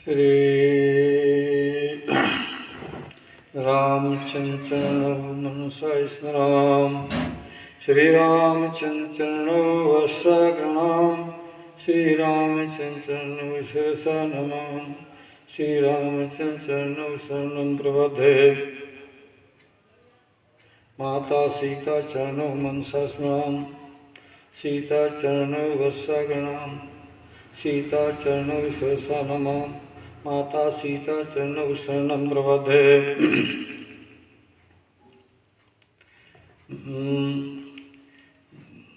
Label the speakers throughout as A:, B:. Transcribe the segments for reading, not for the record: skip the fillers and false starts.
A: श्री रामचंद्र मनसा स्मराम श्री रामचंद्र वत्सगणाम श्री रामचंद्र शिरसा नमाम श्री रामचंद्र शरणं प्रपद्ये माता सीता चरणों मनसा स्मराम सीता चरणों वत्सगणाम सीता चरणों शिरसा नमाम माता सीता चरणों शरणं प्रपद्ये।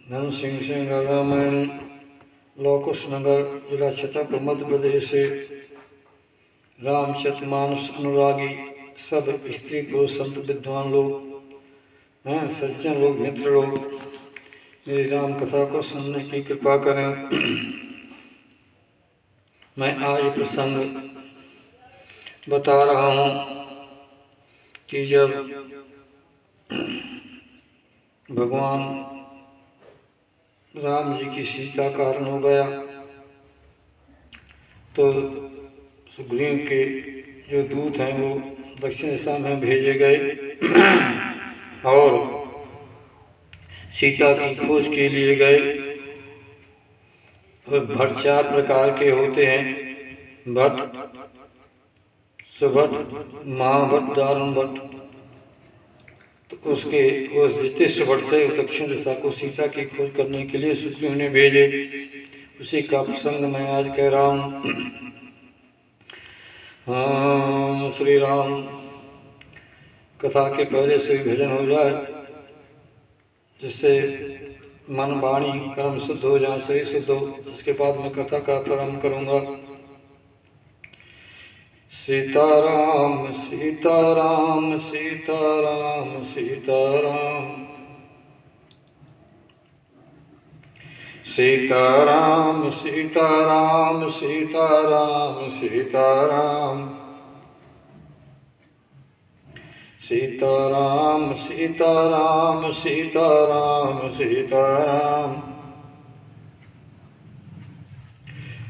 A: धन सिंह रामायण लोकुश नगर जिला छतरपुर मध्य प्रदेश से रामचरितमानस अनुरागी सब स्त्री पुरुष संत विद्वान लोग हैं, सज्जन लोग, मित्र लोग मेरी राम कथा को सुनने की कृपा करें। मैं आज प्रसंग बता रहा हूँ कि जब भगवान राम जी की सीता का हरण हो गया तो सुग्रीव के जो दूत हैं वो दक्षिण दिशा में भेजे गए और सीता की खोज के लिए गए। और भट्ट 4 प्रकार के होते हैं, भट्ट, सुभट, महाभट्ट, दारुण भट्ट। तो उस जितेश भट्ट से दक्षिण दिशा को सीता की खोज करने के लिए सुग्रीव ने भेजे। उसी का प्रसंग मैं आज कह रहा हूँ। हाँ, श्री राम कथा के पहले से भजन हो जाए जिससे मन, वाणी, कर्म शुद्ध हो जाए, शरीर शुद्ध हो। इसके बाद मैं कथा का प्रारंभ करूंगा। सीताराम सीताराम सीताराम सीताराम सीताराम सीताराम सीताराम सीताराम सीताराम सीताराम सीताराम सीताराम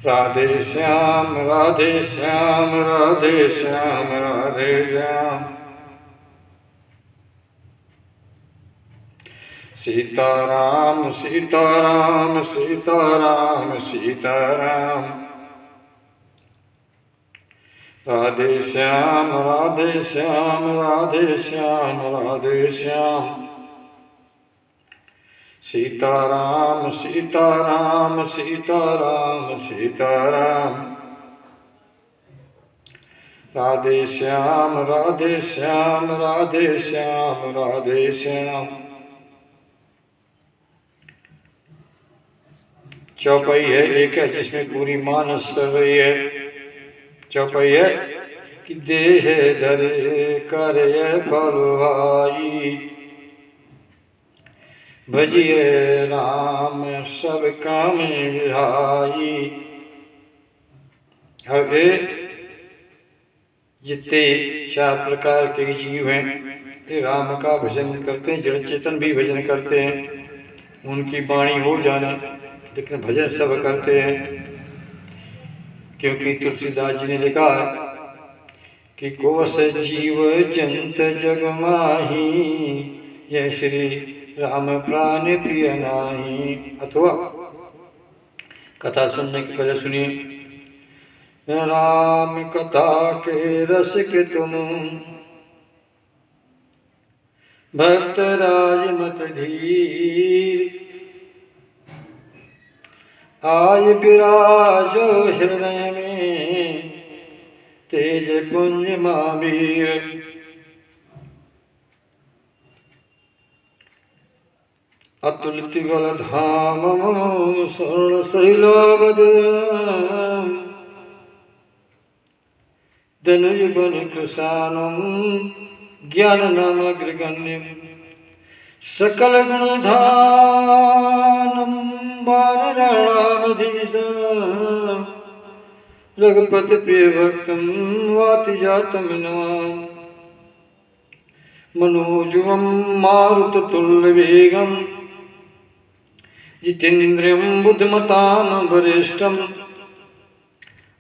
A: राधे श्याम राधे श्याम राधे श्याम राधे श्याम सीताराम सीताराम सीताराम सीताराम राधे श्याम राधे श्याम राधे श्याम राधे श्याम सीताराम सीताराम सीताराम सीताराम राधे श्याम राधे श्याम राधे श्याम राधे श्याम। चौपाई है एक है जिसमें पूरी मानस कर रही है। चौपाई है कि देह धरे कर बलवाई भजिए राम सब काम विहाई। अब जितने 4 प्रकार के जीव हैं ये राम का भजन करते हैं, जड़ चेतन भी भजन करते हैं, उनकी वाणी हो जाने, लेकिन भजन सब करते हैं। क्योंकि तुलसीदास जी ने लिखा है कि कोस जीव जंत जग माही जय श्री राम प्राण प्रिय नाही। अथवा कथा सुनने के पहले सुनिए। राम कथा के रस के तुम भक्त राज मत धीर आय विराजो हृदय में तेज पुंज महावीर। अतुलित बल धाम स्वर्ण शैलावद धनुज बन कृशानम ज्ञान नाम अग्रगण्यम सकल गुण धानम वानराणामधीशम रघुपति प्रिय भक्तम वाति जातम नमाम मनोजवम मारुत तुल्य वेगम जितेन्द्रियं बुद्धिमतां वरिष्ठं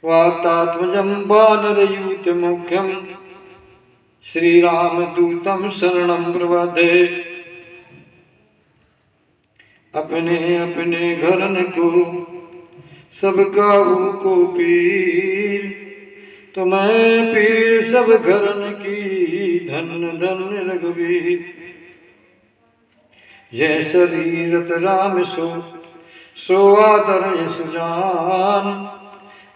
A: वातात्मजं वानरयूथमुख्यं श्रीरामदूतं शरणं प्रपद्ये। अपने अपने घरन को सब काहू को पीर, तो मैं पीर सब घरन की धन धन रघुवीर। जय शरीरत राम सो आदर सुजान,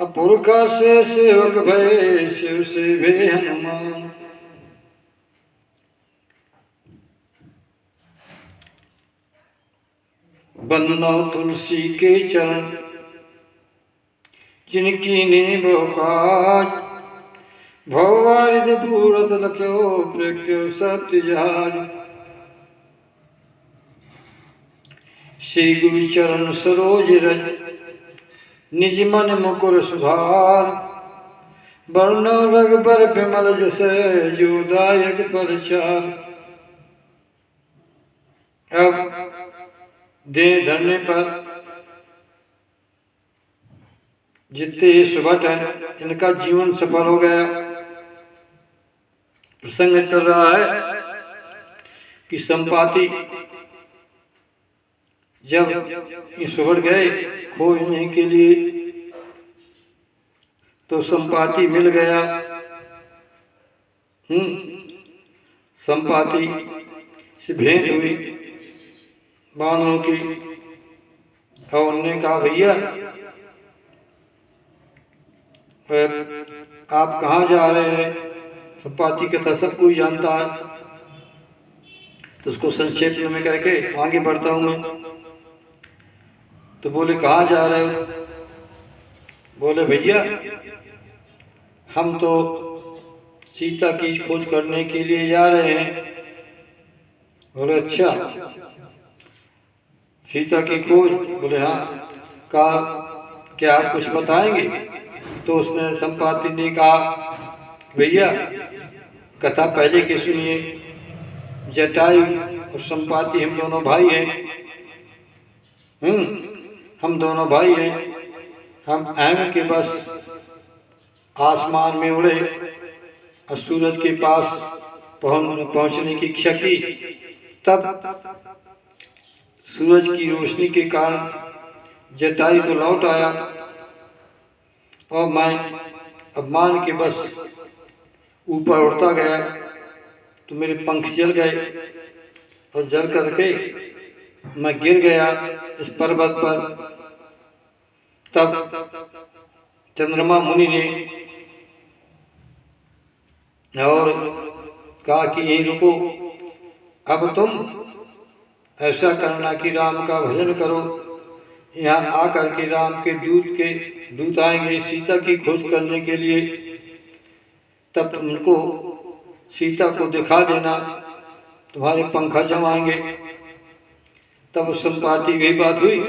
A: पुरखा से सेवक भय शिव से भे हनुमान। बंदो तुलसी के चरण जिनकी ने बहुकाज, भववारिद पूरत लख्यो प्रख्यो सत्य जहाज। श्री गुरु चरण सरोज रज निज मन मुकुर सुधार, वर्णो रघुबर विमल जस जो दायक परचार। अब दे धरने पर जितने सुभट हैं इनका जीवन सफल हो गया। प्रसंग चल रहा है कि संपाति जब ये सुभट गए खोजने के लिए तो संपाति मिल गया। संपाति से भेंट हुई बानों की, और उन्होंने कहा भैया आप कहाँ जा रहे हैं? संपाति कथा सब कोई जानता है, तो उसको संक्षेप में कह के आगे बढ़ता हूँ मैं। तो बोले कहाँ जा रहे हो? बोले भैया हम तो सीता की खोज करने के लिए जा रहे हैं। बोले अच्छा सीता की खोज? बोले हाँ। कहा क्या आप कुछ बताएंगे? तो उसने संपाति ने कहा भैया कथा पहले की सुनिए। जटायु और संपाति हम दोनों भाई हैं। हम दोनों भाई हैं। हम अहम के बस आसमान में उड़े और सूरज के पास पहुंचने की इच्छा की। तब सूरज की रोशनी के कारण जटायु तो लौट आया और मैं अब मान के बस ऊपर उड़ता गया तो मेरे पंख जल गए और जल करके मैं गिर गया इस पर्वत पर। तब चंद्रमा मुनि ने और कहा कि यहीं रुको, अब तुम ऐसा करना कि राम का भजन करो। यहाँ आकर के राम के दूत आएंगे सीता की खोज करने के लिए, तब तुम उनको सीता को दिखा देना, तुम्हारे पंखा जमाएंगे। तब उस संपाति की बात हुई।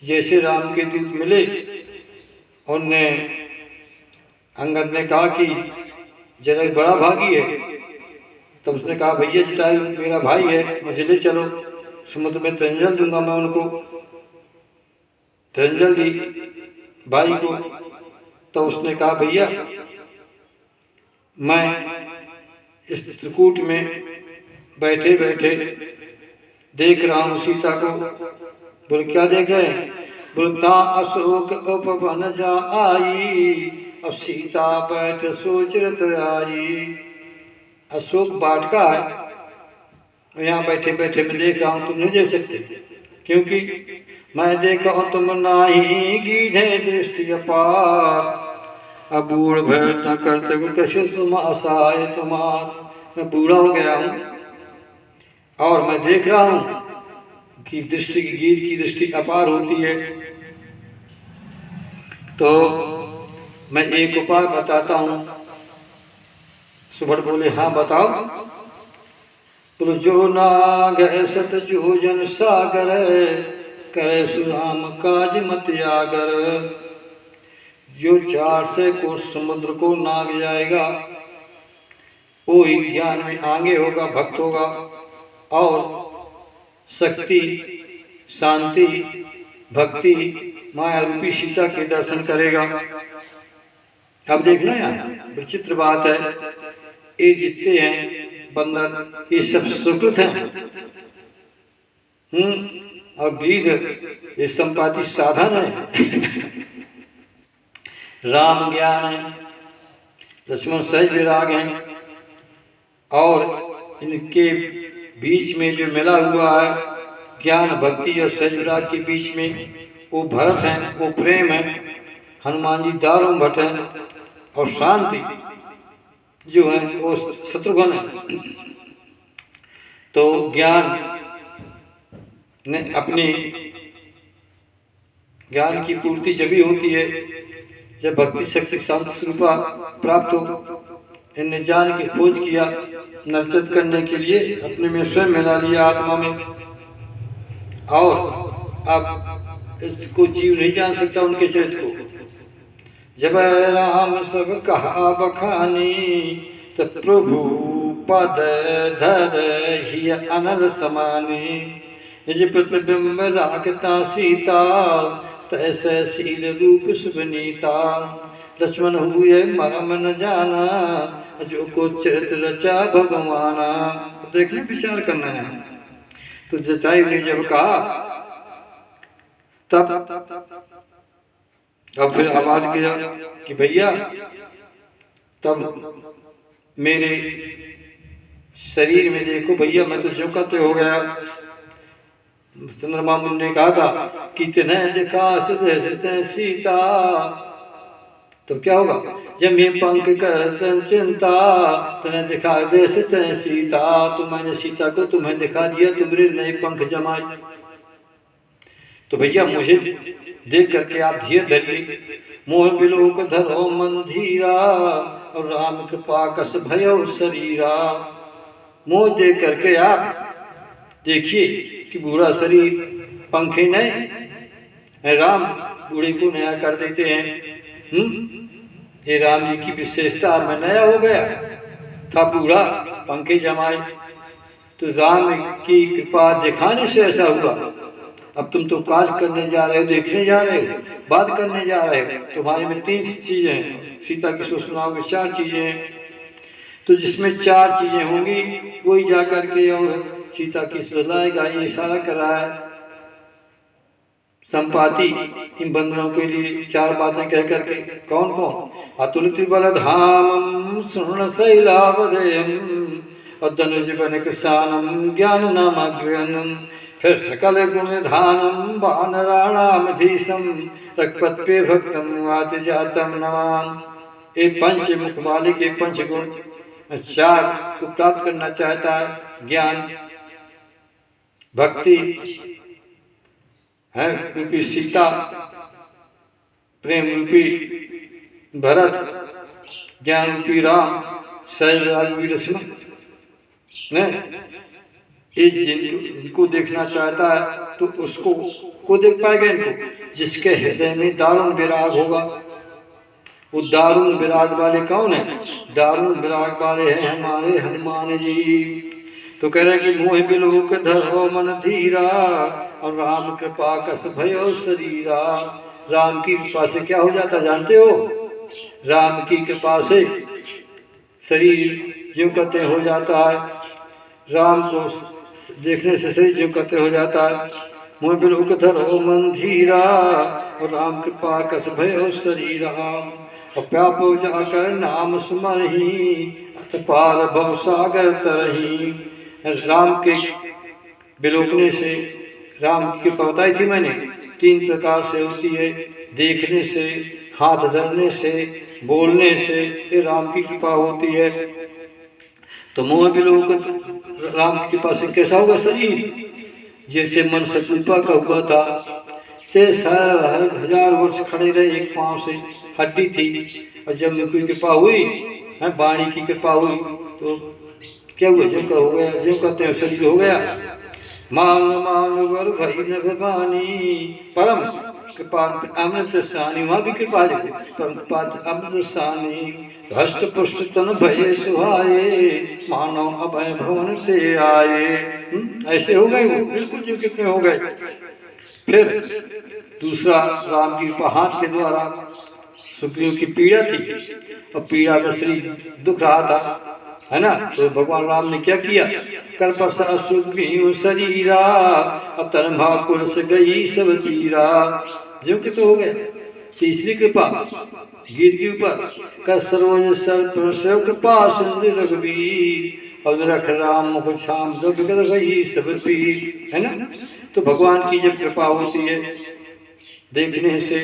A: जैसे राम के दूत मिले उनने अंगद ने कहा कि जरा बड़ा भागी है। तब उसने कहा भैया जटायु मेरा भाई है, मुझे ले चलो, समुद्र में तरंजल दूंगा मैं उनको। तरंजल दी भाई को। तो उसने कहा भैया मैं इस त्रिकूट में बैठे बैठे देख रहा हूँ सीता को। बोले क्या देख रहे हैं? बोलता अशोक उपवन जा आई, अब सीता बैठ सोच रत आई। अशोक वाटिका है, यहाँ बैठे बैठे मैं देख रहा हूँ, तुम नहीं देख सकते क्योंकि मैं देखा हूँ तुम नाही गीधे दृष्टि अपार। अब बूढ़ भय न करते कैसे तुम आशाए तुम्हार। मैं बूढ़ा हो गया हूँ और मैं देख रहा हूँ कि दृष्टि की गीत की दृष्टि अपार होती है। तो मैं एक उपाय बताता हूँ। सुभट बोले हाँ बताओ। बोलो जो नाग सत जोजन सागर, करे सुराम काज मत यागर। जो 400 कोस समुद्र को नाग जाएगा वो ही ज्ञान में आगे होगा, भक्त होगा और शक्ति शांति भक्ति माया रूपी सीता के दर्शन करेगा। अब देखना यार विचित्र बात है, ये जितने हैं बंदर ये सब सुकृत हैं। और गिद्ध ये संपाति साधन है। राम ज्ञान है, लक्ष्मण सहज विराग हैं, और इनके बीच में जो मिला हुआ है ज्ञान भक्ति और सहज विराग के बीच में वो भरत हैं, वो प्रेम है। हनुमान जी दारुण भट्ट हैं, और शांति जो है वो शत्रुघ्न है। तो ज्ञान ने अपनी ज्ञान की पूर्ति जब ही होती है जब भक्ति शक्ति शांति स्वरूपा प्राप्त हो। इनने जान की खोज किया, नरचत करने के लिए अपने में स्वयं मिला लिया आत्मा में, और अब इसको जीव नहीं जान सकता उनके चरित्र को। जब राम सब कहा बखानी तब प्रभु पद धर ही अनल समानी। निज प्रतिबिंब राखता सीता तैसे शील रूप सुबनीता। लक्ष्मण हुए मरम न जाना जो को चरित्र रचा भगवाना। देखने विचार करना है। तो जटायु ने जब कहा तब फिर आवाज किया कि भैया, तब मेरे शरीर में देखो भैया मैं तो झुकते हो गया। चंद्रमा मुनि ने कहा था कि तिन्हें देखा सुधे सीता, तो क्या होगा? जब ये पंख कर चिंता तुम्हें दिखा दे सीता। तो मैंने सीता को तुम्हें दिखा दिया, तुम्हारे नए पंख जमाए। तो भैया मुझे देख करके आप धीरे धरिए। मोह बिलोक धरो मंधीरा और राम कृपा कस भयो शरीरा। मोह देख करके आप देखिए कि बूढ़ा शरीर पंखे नए, राम बूढ़े को नया कर देते हैं। ये राम जी की विशेषता में नया हो गया था, बूढ़ा पंखे जमाए। तो राम की कृपा दिखाने से ऐसा हुआ। अब तुम तो काज करने जा रहे हो, देखने जा रहे हो, बात करने जा रहे हो। तुम्हारे में 3 चीजें हैं, सीता की सुनाओगे 4 चीजें हैं। तो जिसमें 4 चीजें होंगी वही जा करके और सीता की सुलाएगा। ये इशारा कर रहा है संपाति इन बंदरों के लिए 4 बातें कह करके। कौन कौन? अतुलित बल धामम सुन शैलावधेयम और धनुज बन कृषानम ज्ञान नामाग्रहणम। फिर सकल गुण धानम वानराणाम धीशम रघुपत पे भक्तम वात जातम नमाम। ये पंच मुख वाले के 5 गुण 4 को प्राप्त करना चाहता है। ज्ञान भक्ति है रूपी सीता, प्रेम रूपी भरत, ज्ञान रूपी राम, सहज रूपी लक्ष्मण। ये जिनको देखना चाहता है तो उसको को देख पाएगा इनको, जिसके हृदय में दारुण विराग होगा। वो दारुण विराग वाले कौन है? दारुण विराग वाले हैं हमारे हनुमान जी। तो कह रहे कि मोह बिलोक धरो मन धीरा और राम कृपा कस भयो शरीरा। राम की कृपा से क्या हो जाता जानते हो? राम की कृपा से शरीर ज्यों कहते हो जाता है। राम को देखने से शरीर ज्यों कहते हो जाता है। मोह बिलोक धरो मन धीरा और राम कृपा कस भयो शरीरा। और प्यापो जाकर नाम सुमरही अथ पार भव सागर तरही। राम के बिलोकने से, राम की कृपा बताई थी मैंने 3 प्रकार से होती है। देखने से, हाथ धरने से, बोलने से, ये राम की कृपा होती है। तो मोह बिलोक राम की कृपा से कैसा होगा शरीर? जैसे मन शकुल्पा का हुआ था, 10,000 वर्ष खड़े रहे एक पांव से, हड्डी थी। और जब उनकी कृपा हुई, वाणी की कृपा हुई, तो क्या हुआ? जो का हो गया, जो कहते हैं शरीर हो गया। मांग मांग वर भई न भवानी परम कृपा अमृत सानी। वहाँ भी कृपा परम अमृत सानी। हष्ट पुष्ट तन भय सुहाये मानो अभय भवन ते आए। ऐसे हो गए वो, बिल्कुल जो कितने हो गए। फिर दूसरा राम की कृपा हाथ के द्वारा सुग्रीव की पीड़ा थी और पीड़ा में शरीर दुख रहा था, है ना। तो भगवान राम ने क्या किया, कर प्रसा सुग्रीव शरीरा अतन भाकुर से गई सब पीरा। जो कि तो हो गया। तीसरी कृपा गीत के ऊपर कर सरोज सर कृपा सिंधु रघुवीर और रख राम को शाम जब गई सब पीर, है ना। तो भगवान की जब कृपा होती है, देखने से,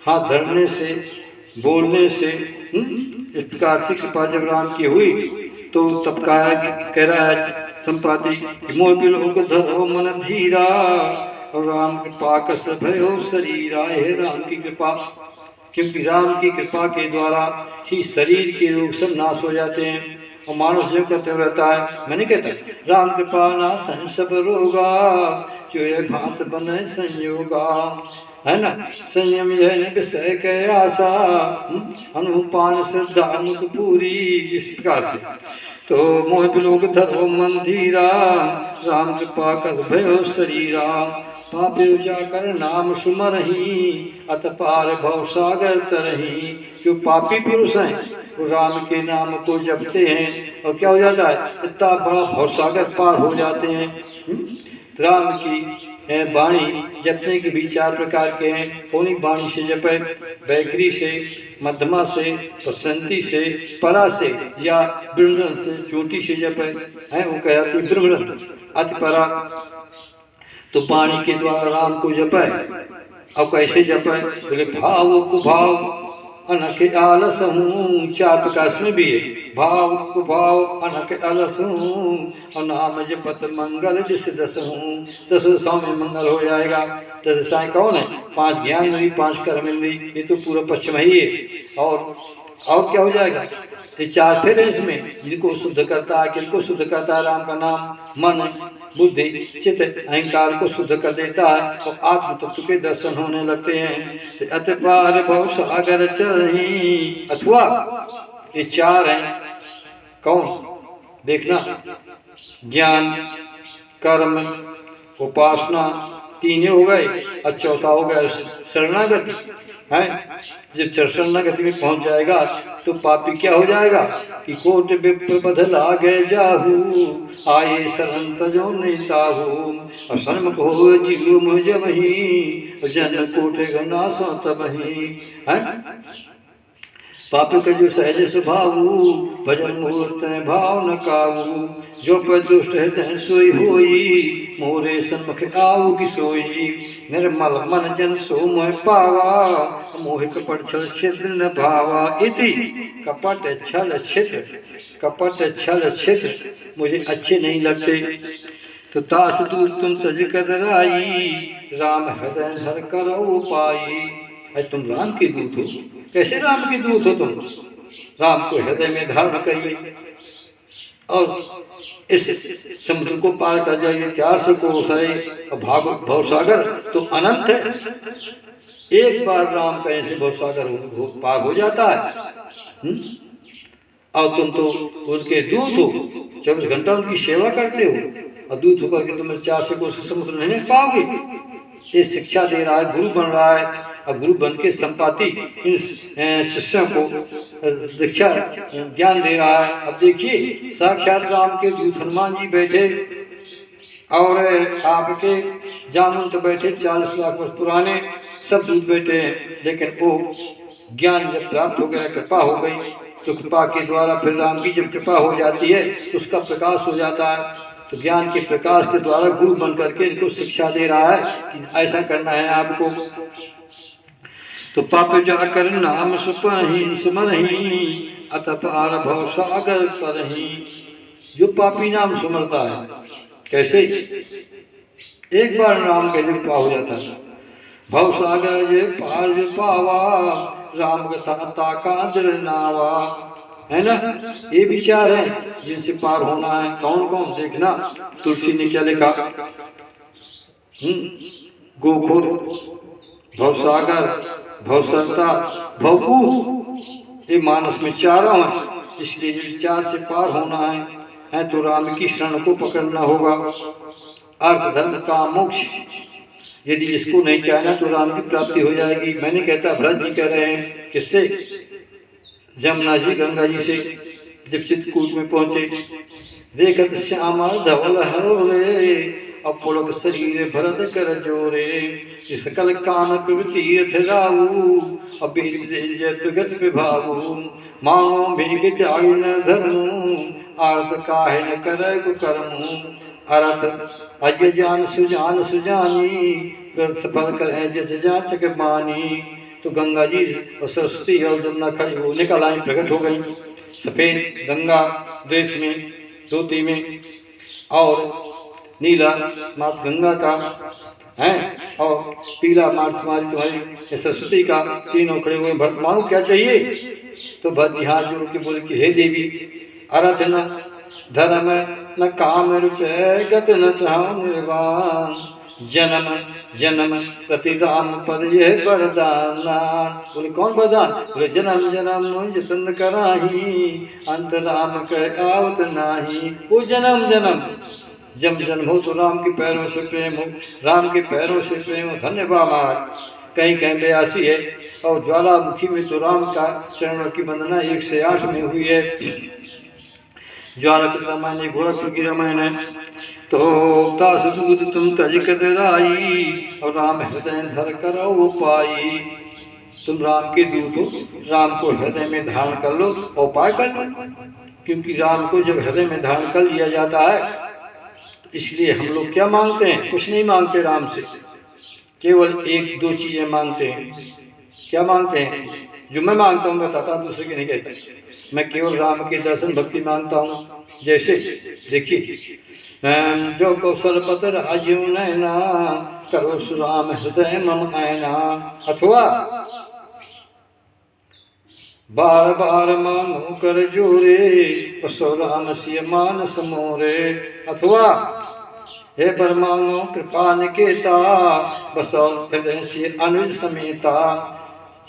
A: हाथ धरने से, बोलने से, इस प्रकार से कृपा जब राम की हुई तो तब कह रहा है संपाति मोह बिलोक धरो मन धीरा और राम कृपा कस भयो शरीरा। है राम की कृपा, क्योंकि राम की कृपा के द्वारा ही शरीर के रोग सब नाश हो जाते हैं और मानव जो करते रहता है। मैंने कहता राम कृपा ना सब रोगा जो ये भांत बने संयोगा, है ना। संयम यह विषय के आशा अनुपान श्रद्धा मुत पूरी। इस प्रकार से तो मोह बिलोक धरो मन धीरा राम कृपा कस भयो शरीरा। पापे जाकर नाम सुमरही अत पार भव सागर तरही। जो पापी पुरुष हैं वो राम के नाम को जपते हैं और क्या हो जाता है, इतना बड़ा भव सागर पार हो जाते हैं। राम की वाणी जपने के भी 4 प्रकार के हैं। कौन वाणी से जपे, बैखरी से, मध्यमा से, बसंती से, परा से या ब्रह्मण से, चोटी से जपे है, वो कहती ब्रह्मण अति परा। तो वाणी के द्वारा राम को जपे और कैसे जपे, बोले भाव कुभाव अनक आलस हूँ। 4 प्रकाश में भी है, भाव कुभाव अनक आलस हूँ और नाम जपत मंगल दिस दस हूँ। 10 दिशाओं में मंगल हो जाएगा। 10 दिशाएं कौन है, 5 ज्ञानेंद्रिय, 5 कर्मेंद्रिय, ये तो पूरा पश्चिम ही है। और क्या हो जाएगा, तो 4 फिर इसमें जिनको शुद्ध करता है, किनको शुद्ध करता है, राम का नाम मन बुद्धि चित्त अहंकार को शुद्ध कर देता है और आत्म तत्व के दर्शन होने लगते हैं। तो अत पार भव सागर चरही, अथवा ये 4 हैं। कौन, देखना, ज्ञान कर्म उपासना 3 हो गए और चौथा हो गया शरणागति है। जब शरणागति में पहुंच जाएगा तो पापी क्या हो जाएगा कि कोट विप्र बदला गए जाहू आए शरण तजो नेताहू और सन्मुख हो जीव मुझ वही जन कोटे गना सो तबही है। पापी का जो सहज स्वभावू भजन मुहूर्त भाव न काऊ जो पर दुष्ट हृदय सोई होई मोरे सन्मुख आऊ की सोई। निर्मल मन जन सो मोह पावा मोह कपट छल छिद्र न भावा। इति कपट छल छिद्र, कपट छल छिद्र मुझे अच्छे नहीं लगते। तो तास दूर तुम तज कदराई राम हृदय धर करो पाई। तुम राम के दूत हो, कैसे राम के दूत हो तुम, राम को हृदय में धारण करिए और इस समुद्र को पार कर जाइए। 400 कोस है और भवसागर तो अनंत है। एक बार राम कहीं से भवसागर पार हो जाता है और तुम तो उनके दूत हो, 24 घंटा उनकी सेवा करते हो और दूत होकर के तुम 400 कोस समुद्र नहीं पाओगे। ये शिक्षा दे रहा है, गुरु बन रहा है और गुरु बन के संपाति इन शिष्यों को दीक्षा ज्ञान दे रहा है। अब देखिए साक्षात राम के दूत हनुमान जी बैठे और आपके जामुन तो बैठे 40 लाख वर्ष पुराने सब दूत बैठे हैं, लेकिन वो ज्ञान जब प्राप्त हो गया, कृपा हो गई, तो कृपा के द्वारा फिर राम की जब कृपा हो जाती है तो उसका प्रकाश हो जाता है। तो ज्ञान के प्रकाश के द्वारा गुरु बन करके इनको शिक्षा दे रहा है कि ऐसा करना है आपको। तो पाप जाकर नाम सुमरही अत पार भव सागर तरही। जो पापी नाम सुमरता है, कैसे, एक बार नाम के कृपा हो जाता है। भव सागर जे पार जो पावा राम कथा ताका नावा, है ना। ये विचार है जिनसे पार होना है। कौन कौन, देखना तुलसी ने क्या लिखा, गोखुर भवसागर भवसरता भवकूफ, ये मानस में 4 हैं। इसलिए विचार से पार होना है तो राम की शरण को पकड़ना होगा। अर्थ धर्म का मोक्ष यदि इसको नहीं चाहना तो राम की प्राप्ति हो जाएगी। मैंने कहता भरत जी कह रहे हैं किससे? जमुना जी गंगा जी से जब चित्रकूट में पहुंचे, देखत श्यामा धवल हरोरे अपुलक शरीर भरत कर जोरे, सकल कान तीर्थ राहु जगत विभागु, मांगो भेगित आयु न धर्मु, अर्थ काहे न करे कुकर्मु, अर्थ अज जान सुजान सुजानी, सफल करे जस जाचक बानी। तो गंगा जी और सरस्वती और जमुना खड़ी वो निकल आई, प्रकट हो गई सफेद गंगा ड्रेस में, धोती में, और नीला मात गंगा का है और पीला मात तुम्हारी सरस्वती का, तीनों खड़े हुए। भरत मानो क्या चाहिए? तो भरत हाथ जोड़ के बोले कि हे देवी, अर्थ न धर्म न काम रुचय गत न चाह निर्वाण, जन्म जन्म प्रति राम पर यह वरदान। बोले कौन वरदान? बोले जन्म जन्म जतन कराही, अंत राम कह आवत नाही। वो जन्म जन्म जब जन्म हो तो राम के पैरों से प्रेम हो, राम के पैरों से प्रेम हो। धन्यवाद महाराज। कहीं कहीं 82 है और ज्वालामुखी में तो राम का चरणों की वंदना 108 में हुई है। ज्वाला की रामायण, गोरखपुर की रामायण है। तो दास दूध तुम तज कदराई, और राम हृदय धर करो वो पाई। तुम राम के दूत हो, राम को हृदय में धारण कर लो और उपाय कर लो, क्योंकि राम को जब हृदय में धारण कर लिया जाता है, इसलिए हम लोग क्या मांगते हैं? कुछ नहीं मांगते राम से, केवल 1-2 चीजें मांगते हैं। क्या मांगते हैं? जो मैं मांगता हूँ बताता हूँ, दूसरे के नहीं कहता। मैं केवल राम के दर्शन भक्ति मांगता हूँ। जैसे देखिए, जो कौशलपति राजीव नैना, करो सुराम हृदय मम ऐना। अथवा बार बार मानो कर जोरे, बसो राम सिय मानस मोरे। अथवा हे बर मांगो कृपा निकेता, बसो हृदय से अनुज समेता।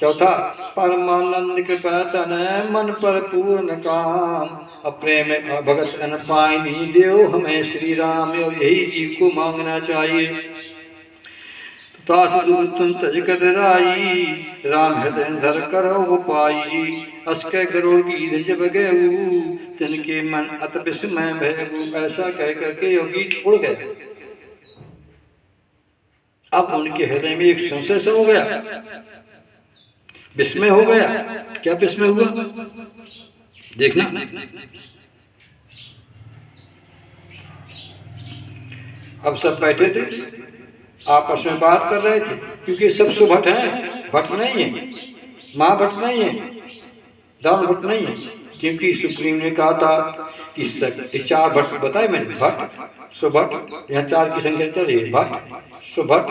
A: चौथा परमानंद कृपा तन मन पर पूर्ण काम, अप्रेम भगत अन पाइनी देव हमें श्री राम। और यही जीव को मांगना चाहिए। तास दूर तुम तज कदराई, राम हृदय धर करो पाई। अस्के गरुड़ गीत जब गयऊ, तिनके मन अत विस्मय भयऊ। ऐसा कह करके योगी उड़ गए। अब उनके हृदय में एक संशय सा हो गया, विस्मय हो गया। क्या विस्मय हुआ? देखना, अब सब बैठे थे, आपस में बात कर रहे थे, क्योंकि सब सुभट हैं, भट्ट नहीं है, महाभट्ट नहीं है, दान भट्ट नहीं है। क्योंकि सुप्रीम ने कहा था कि 4 भट्ट बताए मैंने, भट्ट सुभट, यहाँ 4 की संख्या चल रही है, भट्ट सुभट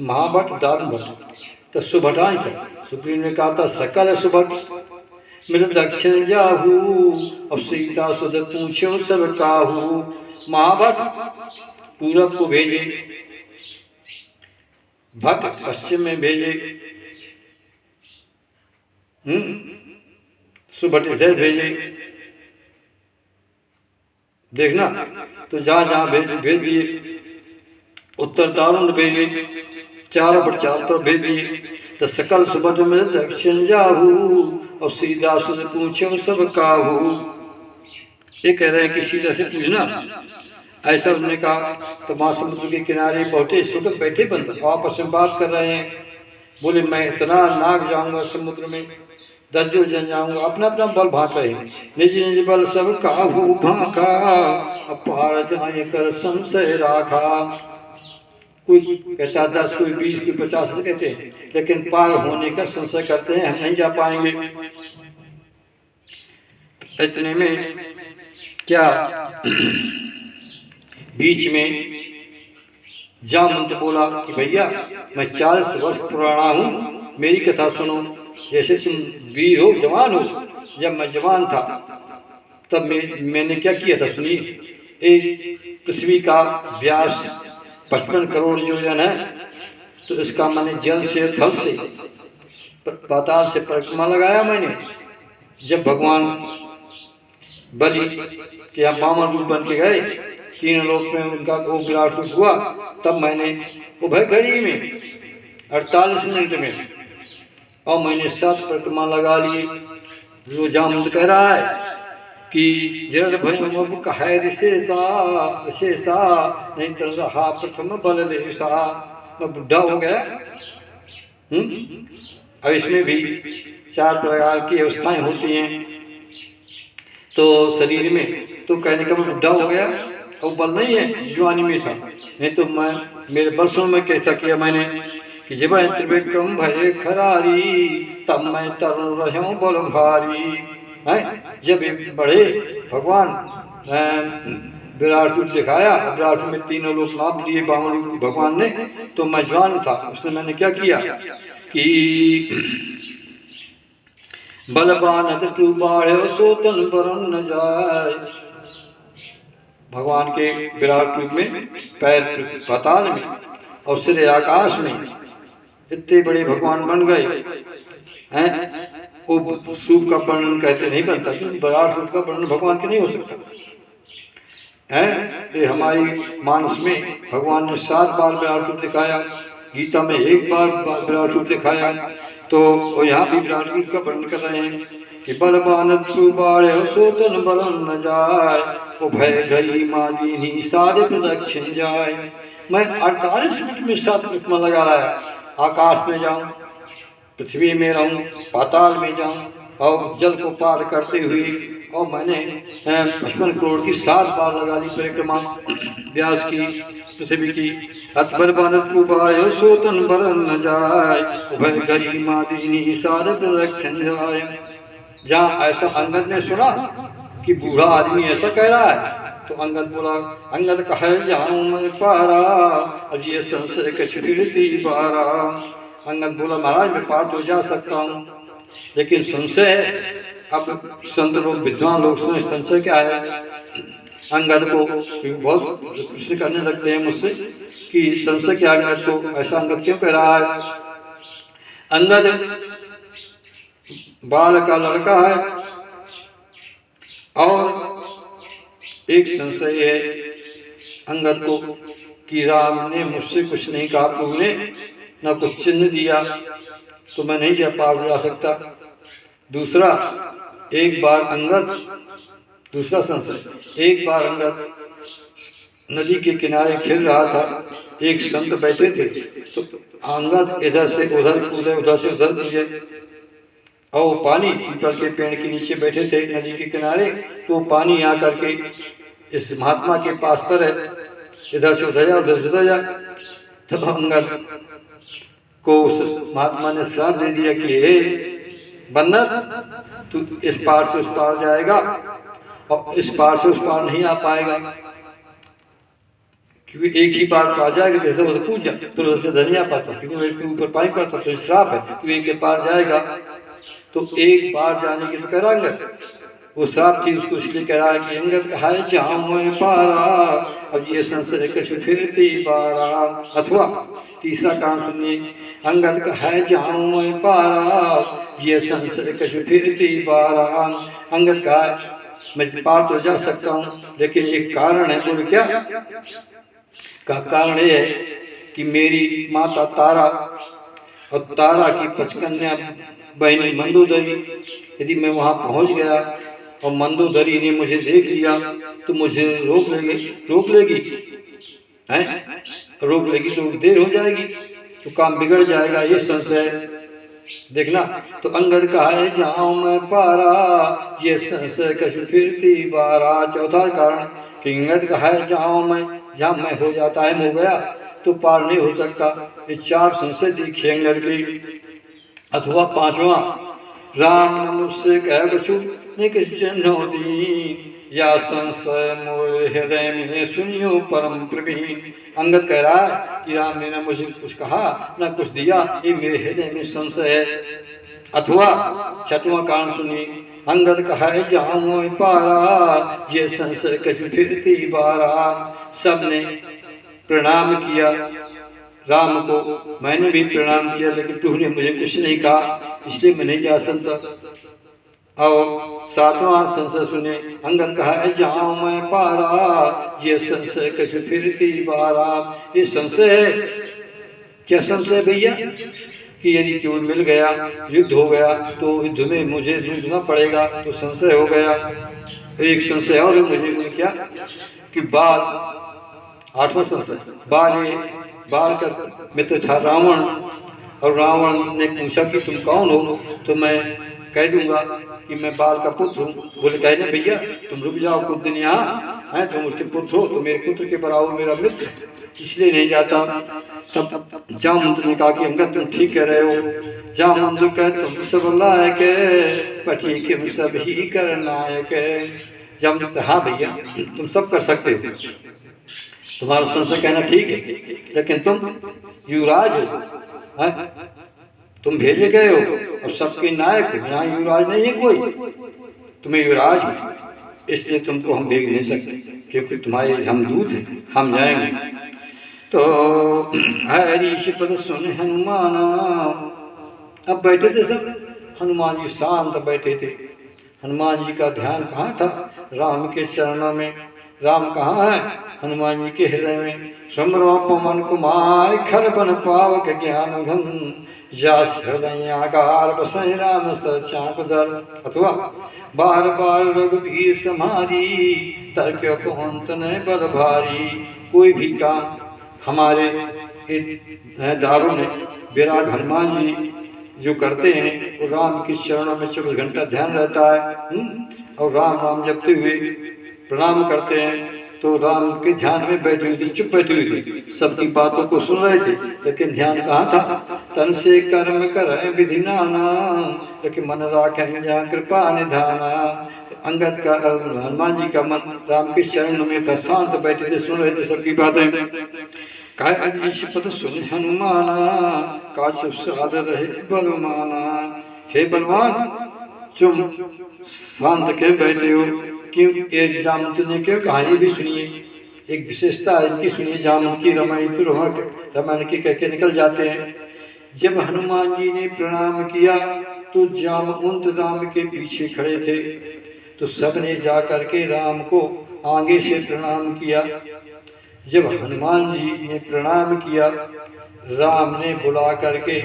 A: महाभट्ट दान भट्ट। तो सुभटाई से सुप्रीम ने कहा था सकल सुभट मिल दक्षिण जाहू, और सीता सुध पूछो सब काहू। महाभट्ट पूरब को भेजे, भट्ट पश्चिम में भेजे, सुभट इधर भेजे। देखना, तो जहां जहां भेज दिए, उत्तर दारुण भेजे, 4 भट्ट 4 तरफ भेज दिए। तो सकल सुभट में दक्षिण जाहू, और सीधा सुध पूछो सब काहू। ये कह रहे हैं कि सीधा से पूछना। ऐसा उसने कहा। तो वहां समुद्र के किनारे पहुंचे, सुबह बैठे बंद आपस में बात कर रहे हैं। बोले मैं इतना नाग जाऊंगा समुद्र में, 10 जो जन जाऊंगा। अपना अपना बल भांक रहे हैं, निज निज बल सब काहू भाका, अपार जाए कर संशय राखा। कोई कहता 10, कोई 20, कोई 50 कहते हैं, लेकिन पार होने का संशय करते हैं, हम नहीं जा पाएंगे। इतने में क्या बीच में जामवंत बोला कि भैया मैं 40 वर्ष पुराना हूँ, मेरी कथा सुनो। जैसे तुम वीर हो, जवान हो, जब मैं जवान था तब मैंने क्या किया था सुनिए। एक पृथ्वी का व्यास 55 करोड़ योजन है, तो इसका मैंने जल से, थल से, पाताल से परिक्रमा लगाया मैंने। जब भगवान बलि के यहाँ वामन रूप बन के गए, 3 लोक में उनका वो विराट रूप हुआ, तब मैंने वो भाई घड़ी में 48 मिनट में, और मैंने 7 परिक्रमा लगा लिए। जो जामवंत कह रहा है कि जड़ भय कहे शेषा नहीं तो रहा प्रथम बल लेसा। मैं बुढ़ा हो गया। अब इसमें भी 4 प्रकार की अवस्थाएं होती हैं तो शरीर में, तो कहने का मैं बुढ़ा हो गया और बल नहीं है, जवानी में था। नहीं तो मैं मेरे वर्षों में कैसा किया मैंने कि जब त्रिविक्रम भय खरारी तब मैं तरुण रहूं बल भारी है। जब बड़े भगवान विराट रूप दिखाया, विराट रूप में तीनों लोग नाप लिए बामन भगवान ने, तो मैं जवान था। उसने मैंने क्या किया कि बलवान तू बाढ़ सोतन बरन न जाए। भगवान के विराट रूप में पैर पाताल में और सिर आकाश में इतने बड़े भगवान बन गए हैं। वो रूप का वर्णन कहते नहीं बनता, क्योंकि विराट रूप का वर्णन भगवान के नहीं हो सकता है। ये हमारी मानस में भगवान ने 7 बार विराट रूप दिखाया, गीता में 1 बार विराट रूप दिखाया, तो यहाँ भी विराट रूप का वर्णन कर रहे हैं कि बलवान तू बाढ़ सोतन बरन न जाए, वो भय गई मादीनी सारे प्रदक्षिण जाए। मैं 48 मिनट में 7 परिक्रमा लगा रहा है। आकाश में जाऊं, पृथ्वी में रहूं, पाताल में जाऊं और जल को पार करते हुए, और मैंने 55 करोड़ की 7 बार लगा ली परिक्रमा व्यास की, पृथ्वी की। अतबर बनत पुबाय सोतन बरन न जाय, उभय गरी मादीनी सारे प्रदक्षिण जाय। जहाँ ऐसा अंगद ने सुना कि बूढ़ा आदमी ऐसा कह रहा है, तो अंगद बोला, अंगद कहे जाऊं मैं पारा, अब ये संशय कछ फिरती बारा। अंगद बोला, महाराज मैं पार तो जा सकता हूँ, लेकिन संशय है। अब संत लोग विद्वान लोग सुने संशय क्या है अंगद को, बहुत प्रश्न करने लगते हैं मुझसे कि संशय क्या अंगद को, ऐसा अंगद क्यों कह रहा है। अंगद बाल का लड़का है और एक संशय है अंगद को कि राम ने मुझसे कुछ नहीं कहा, प्रभु ने न कुछ चिन्ह दिया, तो मैं नहीं जा पार जा सकता। दूसरा, एक बार अंगद, दूसरा संशय, एक बार अंगद नदी के किनारे खेल रहा था, एक संत बैठे थे, तो अंगद इधर से उधर कूदे, उधर से उधर कूदे, और पानी पीपल के पेड़ के नीचे बैठे थे नदी के किनारे, तो पानी आ करके इस महात्मा के पास पर है, इधर से उधर जा, उधर से उधर जा। तब अंगद को उस महात्मा ने श्राप दे दिया कि हे बंदर, तू इस पार से उस पार जाएगा और इस पार से उस पार नहीं आ पाएगा, क्योंकि एक ही बार आ जाएगा, जैसे उधर कूद जा, तो उधर से नहीं आ पाता, क्योंकि मेरे ऊपर पानी पड़ता, तो श्राप है, तू एक के पार जाएगा। तो एक बार जाने की तो कह रहा अंगद, वो श्राप थी उसको, इसलिए कह रहा है कि अंगद कहा जाऊं मैं पारा, अब ये संशय कछु फिरती बारा। अथवा तीसरा कारण सुनिए, अंगद कहा जाऊं मैं पारा, ये संशय कछु फिरती बारा। अंगद कहा मैं पार तो जा सकता हूँ, लेकिन एक कारण है। बोले क्या का कारण ये है कि मेरी माता तारा और तारा की 5 कन्या बहनी मंदोदरी, यदि मैं वहाँ पहुँच गया और मंदोदरी ने मुझे देख लिया तो मुझे रोक लेगी हैं, रोक लेगी तो देर हो जाएगी, तो काम बिगड़ जाएगा, ये संशय देखना। तो अंगद कहा है जाऊं मैं पारा, ये संशय कछु फिरती बारा। चौथा कारण कि अंगद कहा है जाऊं मैं, जहाँ मैं हो जाता है हो गया तो पार नहीं हो सकता। ये 4 संशय दिखे अंगद की। अथवा 5वां, राम न मुझसे कह कछु निश्चिन्ह दी, या संशय मोर हृदय में सुनियो परम प्रवीण। अंगद कह रहा है कि राम ने न मुझे कुछ कहा न कुछ दिया, ये मेरे हृदय में संशय है। अथवा 6वां कारण सुनिए, अंगद कहा है जाऊं पारा, ये संशय कछु फिरती बारा। सबने प्रणाम किया राम को, मैंने भी प्रणाम किया, लेकिन प्रभु ने मुझे कुछ नहीं कहा, इसलिए मैं नहीं जा सकता। और 7वां संशय सुने, अंगद कहा है जाऊं मैं पारा, ये संशय कछु फिरती बारा। ये संशय है क्या संशय भैया कि यदि केवल मिल गया, युद्ध हो गया तो युद्ध में मुझे जूझना पड़ेगा, तो संशय हो गया। एक संशय और है मुझे, क्या कि बाल, आठवां संशय, बाल का मित्र था रावण, और रावण ने पूछा कि तुम कौन हो, तो मैं कह दूंगा कि मैं बाल का पुत्र हूँ। बोले कहने भैया तुम रुक जाओ कुछ दिन यहाँ हैं, तुम उसके पुत्र हो तो मेरे पुत्र के बराबर मेरा मित्र, इसलिए नहीं जाता। तब जामवंत ने कहा कि अंगद तुम ठीक कह रहे हो। जामवंत कह तुम सब लायक पठी के सब ही कर नायक। जामवंत हाँ भैया तुम सब कर सकते हो, तुम्हारा संशय कहना ठीक है, लेकिन तुम युवराज हो, तुम भेजे गए हो और सबके नायक हो, यहाँ युवराज नहीं है कोई, तुम्हें युवराज हो, इसलिए तुमको हम भेज नहीं सकते, क्योंकि तुम्हारे हम दूत हैं, हम जाएंगे। तो हरीश पद सुन हनुमाना, अब बैठे थे सब, हनुमान जी शांत बैठे थे। हनुमान जी का ध्यान कहाँ था? राम के चरणों में। राम कहाँ है? हनुमान जी के हृदय में। समरो पवन कुमार खर बन पावक ज्ञान घन, जास हृदयागार बसहि राम सचाप दर। अथवा बार बार रघुवीर समारी, तर्क पहुंत न बल भारी। कोई भी काम हमारे दारों ने विराग हनुमान जी जो करते हैं, वो राम के चरणों में 24 घंटा ध्यान रहता है, और राम राम जपते हुए प्रणाम करते हैं। तो राम के ध्यान में बैठी हुई थी, चुप बैठी हुई थी, सबकी बातों को सुन रहे थे, लेकिन ध्यान कहाँ था? तन से कर्म कर विधि नाना, लेकिन मन राखें जहाँ कृपा निधाना। अंगद का, हनुमान जी का मन राम के चरण में था, शांत बैठे थे, सुन रहे थे सबकी बातें। पद सुन हनुमाना, काश साध रहे बलवाना। हे बलवान तुम शांत क्यों बैठे हो? क्यों? एक जामवंत ने क्यों कहा? ये भी सुनिए, एक विशेषता है इसकी सुनिए। जामवंत की रामायण की कह के निकल जाते हैं। जब हनुमान जी ने प्रणाम किया तो जामवंत राम के पीछे खड़े थे, तो सबने जा करके राम को आगे से प्रणाम किया। जब हनुमान जी ने प्रणाम किया, राम ने बुला करके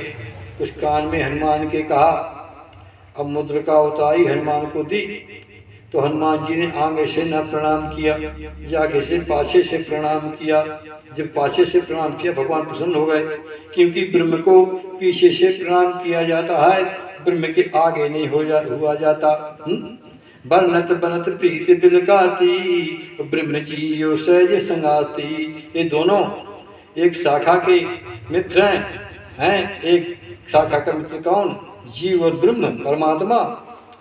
A: कुछ कान में हनुमान के कहा। अब मुद्रिका उतारी हनुमान को दी, तो हनुमान जी ने आगे से न प्रणाम किया, जाके से पाछे से प्रणाम किया। जब पाछे से प्रणाम किया, भगवान प्रसन्न हो गए, क्योंकि ब्रह्म को पीछे से प्रणाम किया जाता है, ब्रह्म के आगे नहीं हुआ जाता। बरनत बनत प्रीति बिलकाती, ब्रह्म जियो सहज संगाती। ये दोनों एक शाखा के मित्र हैं। एक शाखा का मित्र कौन? जीव और ब्रह्म, परमात्मा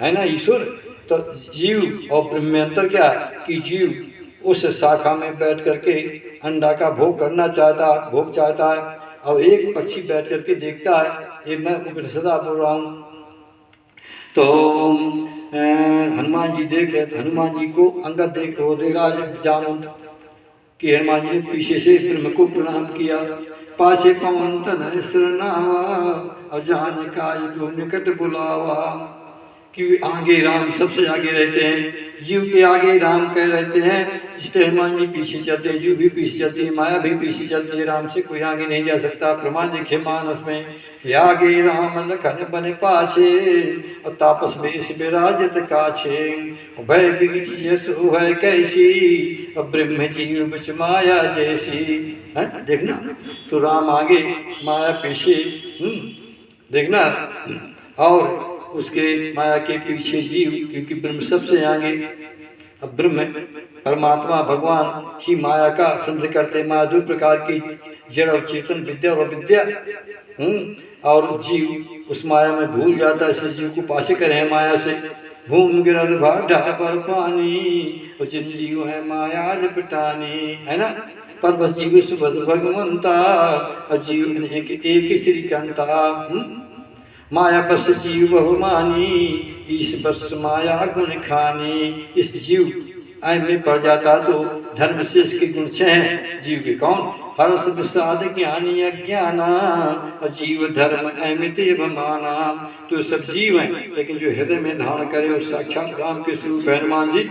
A: है ना, ईश्वर। तो जीव और ब्रह्म में अंतर क्या है कि जीव उस शाखा में बैठ करके अंडा का भोग करना चाहता है, और एक पक्षी बैठ करके देखता है। ये मैं उपनिषदा बोल रहा हूँ। तो हनुमान जी देख रहे, हनुमान जी को अंगद देख रहा जामवंत कि हनुमान जी ने पीछे से ब्रह्म को प्रणाम किया। पाछे पवन तनय सिरनावा, और जान काय को निकट बुलावा। कि आगे राम सबसे आगे रहते हैं, जीव के आगे राम कह रहते हैं, इसलिए हनुमान जी पीछे चलते हैं, जीव भी पीछे चलती है, माया भी पीछे चलती है। राम से कोई आगे नहीं जा सकता। प्रमाण देखे मानस में, आगे राम लखन बने पाछे, और तापस बेश विराजत काछे। भय बीच जसु है कैसी, और ब्रह्म जीव बिच माया जैसी। है देखना, तो राम आगे माया पीछे, देखना, और उसके माया के पीछे जीव, क्योंकि ब्रह्म सबसे आगे। अब ब्रह्म परमात्मा भगवान ही माया का संधि करते। माया दो प्रकार की, जड़ और चेतन, विद्या और अविद्या। और जीव उस माया में भूल जाता है, इसलिए जीव को पासे करे हैं माया से। भूमि गिरल भाटा पर पानी, और जिन जीव है माया लिपटानी। है ना, पर बस जीव सुबह भगवंता, और जीव एक ही श्रीकांता। माया बस जीव बहुमानी, ईश बस माया गुण खानी। इस जीव ऐम में पड़ जाता तो धर्म से इसके गुण 6 हैं। जीव के कौन? हर्ष विषाद ज्ञानी अज्ञाना, और जीव धर्म ऐमित माना। तो सब जीव हैं, लेकिन जो हृदय में धारण करे और साक्षात राम के स्वरूप हनुमान जी।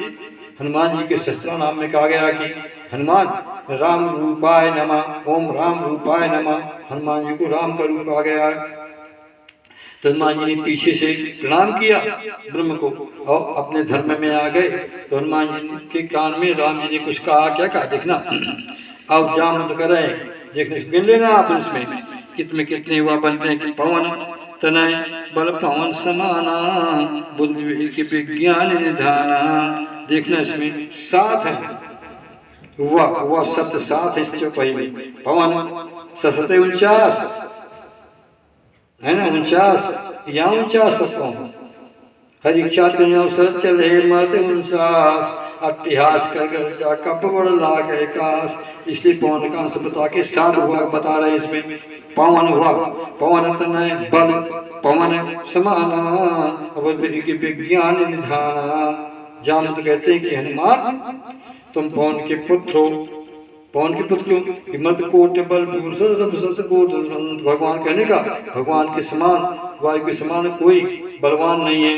A: हनुमान जी के शस्त्र नाम में कहा गया कि हनुमान राम रूपाय नमः, ओम राम रूपाय नमः। हनुमान जी को राम का रूप आ गया है। तो हनुमान जी ने पीछे से प्रणाम किया ब्रह्म को और अपने धर्म में आ गए। तो हनुमान जी के कान में राम जी ने कुछ कहा, क्या कहा देखना, अब जामत करें, देखने से गिन लेना आप इसमें कितने कितने हुआ बनते हैं कि पवन तनय बल पवन समाना बुद्धि विज्ञान निधाना। देखना इसमें 7 है, हुआ शब्द 7 इस चौपाई में। पवन ससते 49 है ना, 49 या 49 सपन हर इच्छा अवसर चले मत 49 अट्ठिहास कर जा कप बड़ लागे काश। इसलिए पवन का अंश बता के 7 हुआ बता रहे इसमें। पवन हुआ, पवन तनय बल पवन समाना विज्ञान निधाना। जामत कहते हैं कि हनुमान तुम पवन के पुत्र हो। पवन के पुत्र क्यों? मत कोट बल भगवान कहने का, भगवान के समान वायु के समान कोई बलवान नहीं है।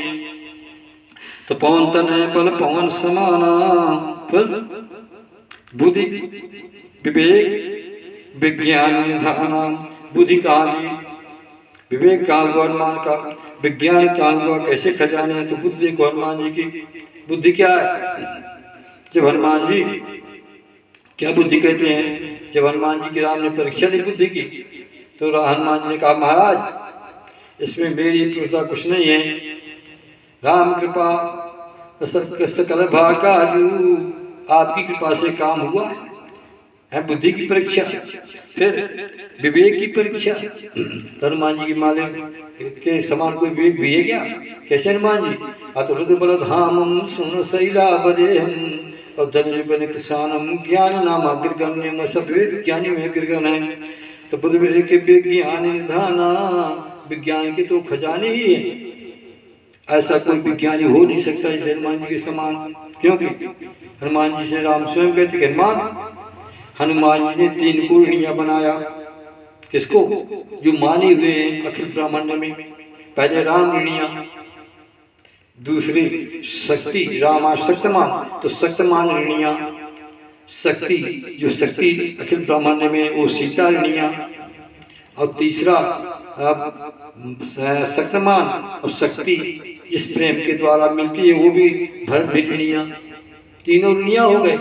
A: तो पवन तन है बल पवन समाना, फिर बुद्धि विवेक विज्ञान निधाना। बुद्धि कहाँ दी, विवेक कहाँ हुआ हनुमान का, विज्ञान कहाँ हुआ, कैसे खजाने हैं। तो बुद्धि देखो हनुमान जी की बुद्धि क्या है। जब हनुमान जी क्या बुद्धि कहते हैं, जब हनुमान जी की राम ने परीक्षा ली बुद्धि की, तो हनुमान जी ने कहा महाराज इसमें मेरी पूर्णता कुछ नहीं है, राम कृपा सकल भाकाजू, आपकी कृपा से काम हुआ है। बुद्धि की परीक्षा, फिर विवेक की परीक्षा। तो हनुमान जी की मालिक के समान कोई विवेक भी है क्या? कैसे हनुमान जी? अतुलित बलधामम सुन शैला बदेहम और धनुष बन किसानम ज्ञान नाम अग्रगण्य, सब ज्ञानी में अग्रगण है। तो बुद्ध के विज्ञान निधाना, विज्ञान के तो खजाने ही है, ऐसा कोई विज्ञानी हो नहीं सकता इस हनुमान जी के समान। क्योंकि हनुमान जी से राम स्वयं कहते कि हनुमान जी ने 3 कुंडलियां बनाया। किसको? जो माने हुए हैं अखिल ब्रह्मांड में। पहले राम ऋणिया, दूसरी शक्ति, रामा शक्तिमान, तो शक्तिमान ऋणिया, शक्ति जो शक्ति अखिल ब्रह्मांड में वो सीता ऋणिया, और तीसरा शक्तिमान और शक्ति जिस प्रेम के द्वारा मिलती है वो भी भरत भी ऋणिया, तीनों ऋणिया हो गए।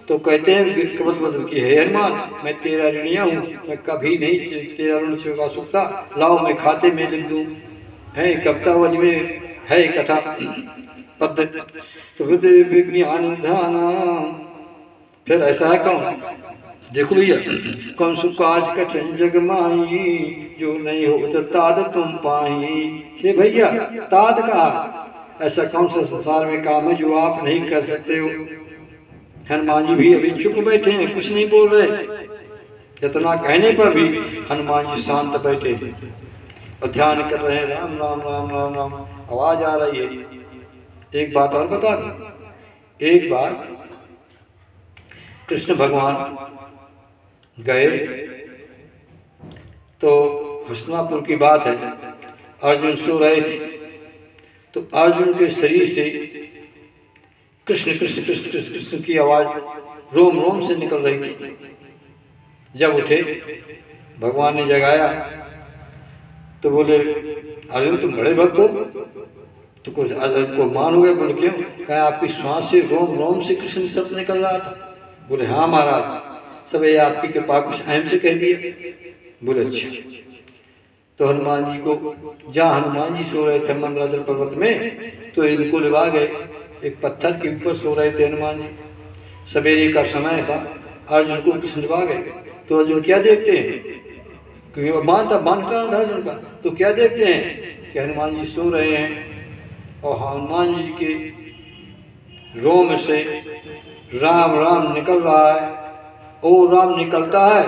A: तो कहते हैं कबल की है हनुमान मैं तेरा ऋणिया हूँ, मैं कभी नहीं तेरा ऋण चुका सकता, लाओ मैं खाते में लिख दूँ। है कवितावली में है कथा पद्धति। तो विज्ञान धाना, फिर ऐसा है कौन? देखो भैया, कौन सु काज कठिन जग माही, जो नहीं हो तो ताद तुम पाही। हे भैया ताद कहा, ऐसा कौन सा संसार में काम है जो आप नहीं कर सकते हो। हनुमान जी भी अभी चुप बैठे हैं, कुछ नहीं बोल रहे। इतना कहने पर भी हनुमान जी शांत बैठे और ध्यान कर रहे हैं, राम राम राम राम राम आवाज आ रही है। एक बात और बता दूं, एक बार कृष्ण भगवान गए तो हस्तिनापुर की बात है, अर्जुन सो रहे थे, तो अर्जुन के शरीर से कृष्ण कृष्ण कृष्ण कृष्ण कृष्ण की आवाज रोम रोम से निकल रही थी। जब उठे भगवान ने जगाया तो बोले अर्जुन तुम बड़े भक्त हो, तो कुछ अर्जुन को मान हो गए। बोले क्यों? कहा आपकी श्वास से रोम रोम से कृष्ण शब्द निकल रहा था। बोले हाँ महाराज, सब ये आपकी कृपा कुछ अहम से कह दिए। बोले अच्छा। तो हनुमान जी को, जहाँ हनुमान जी सो रहे थे मंदराचल पर्वत में, तो इनको लिवा गए, एक पत्थर के ऊपर सो रहे थे हनुमान जी। सवेरे का समय था, अर्जुन को कृष्ण लिवा गए। तो अर्जुन क्या देखते हैं, क्योंकि वो मानता था अर्जुन का, तो क्या देखते हैं कि हनुमान जी सो रहे हैं और हनुमान जी के रोम से राम राम निकल रहा है। ओ राम निकलता है,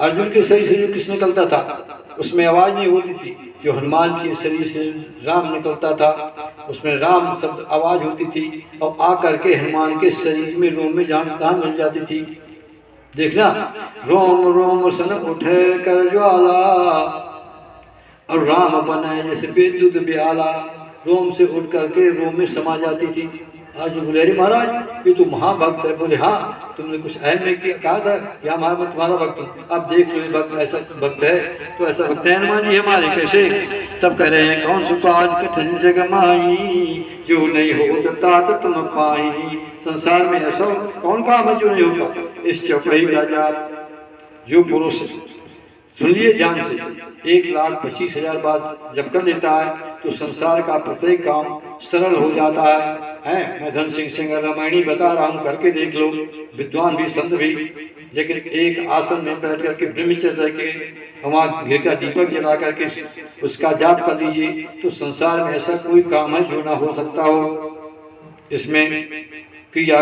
A: अर्जुन के शरीर से जो कृष्ण निकलता था उसमें आवाज नहीं होती थी, जो हनुमान के शरीर से राम निकलता था उसमें राम शब्द आवाज होती थी, और आकर के हनुमान के शरीर में रोम में जान कहाँ मिल जाती थी। देखना, रोम रोम सन उठे कर ज्वाला और राम बनाए जैसे विद्युत ब्याला, रोम से उठ करके रोम में समा जाती थी। आज बोले अरे महाराज ये तो महाभक्त है। बोले हाँ, तुमने कुछ अहम में कहा था कि हाँ मैं तुम्हारा भक्त हूँ, अब देख लो ये भक्त ऐसा भक्त है। तो ऐसा भक्त है हनुमान जी हमारे कैसे? तब कह रहे हैं कौन सुख आज कठिन जग माई, जो नहीं हो तात तुम पाई। संसार में ऐसा कौन काम है जो नहीं होता? इस चौपाई का जात जो पुरुष सुन लिए ध्यान से 1,25,000 बार जब कर लेता है तो संसार का प्रत्येक काम सरल हो जाता है। मैं धन सिंह रामायणी बता रहा हूँ, करके देख लो, विद्वान भी संत भी। लेकिन एक आसन में बैठ करके ब्रह्मचर्य के वहाँ घी का दीपक जला करके उसका जाप कर लीजिए, तो संसार में ऐसा कोई काम है जो ना हो सकता हो। इसमें क्रिया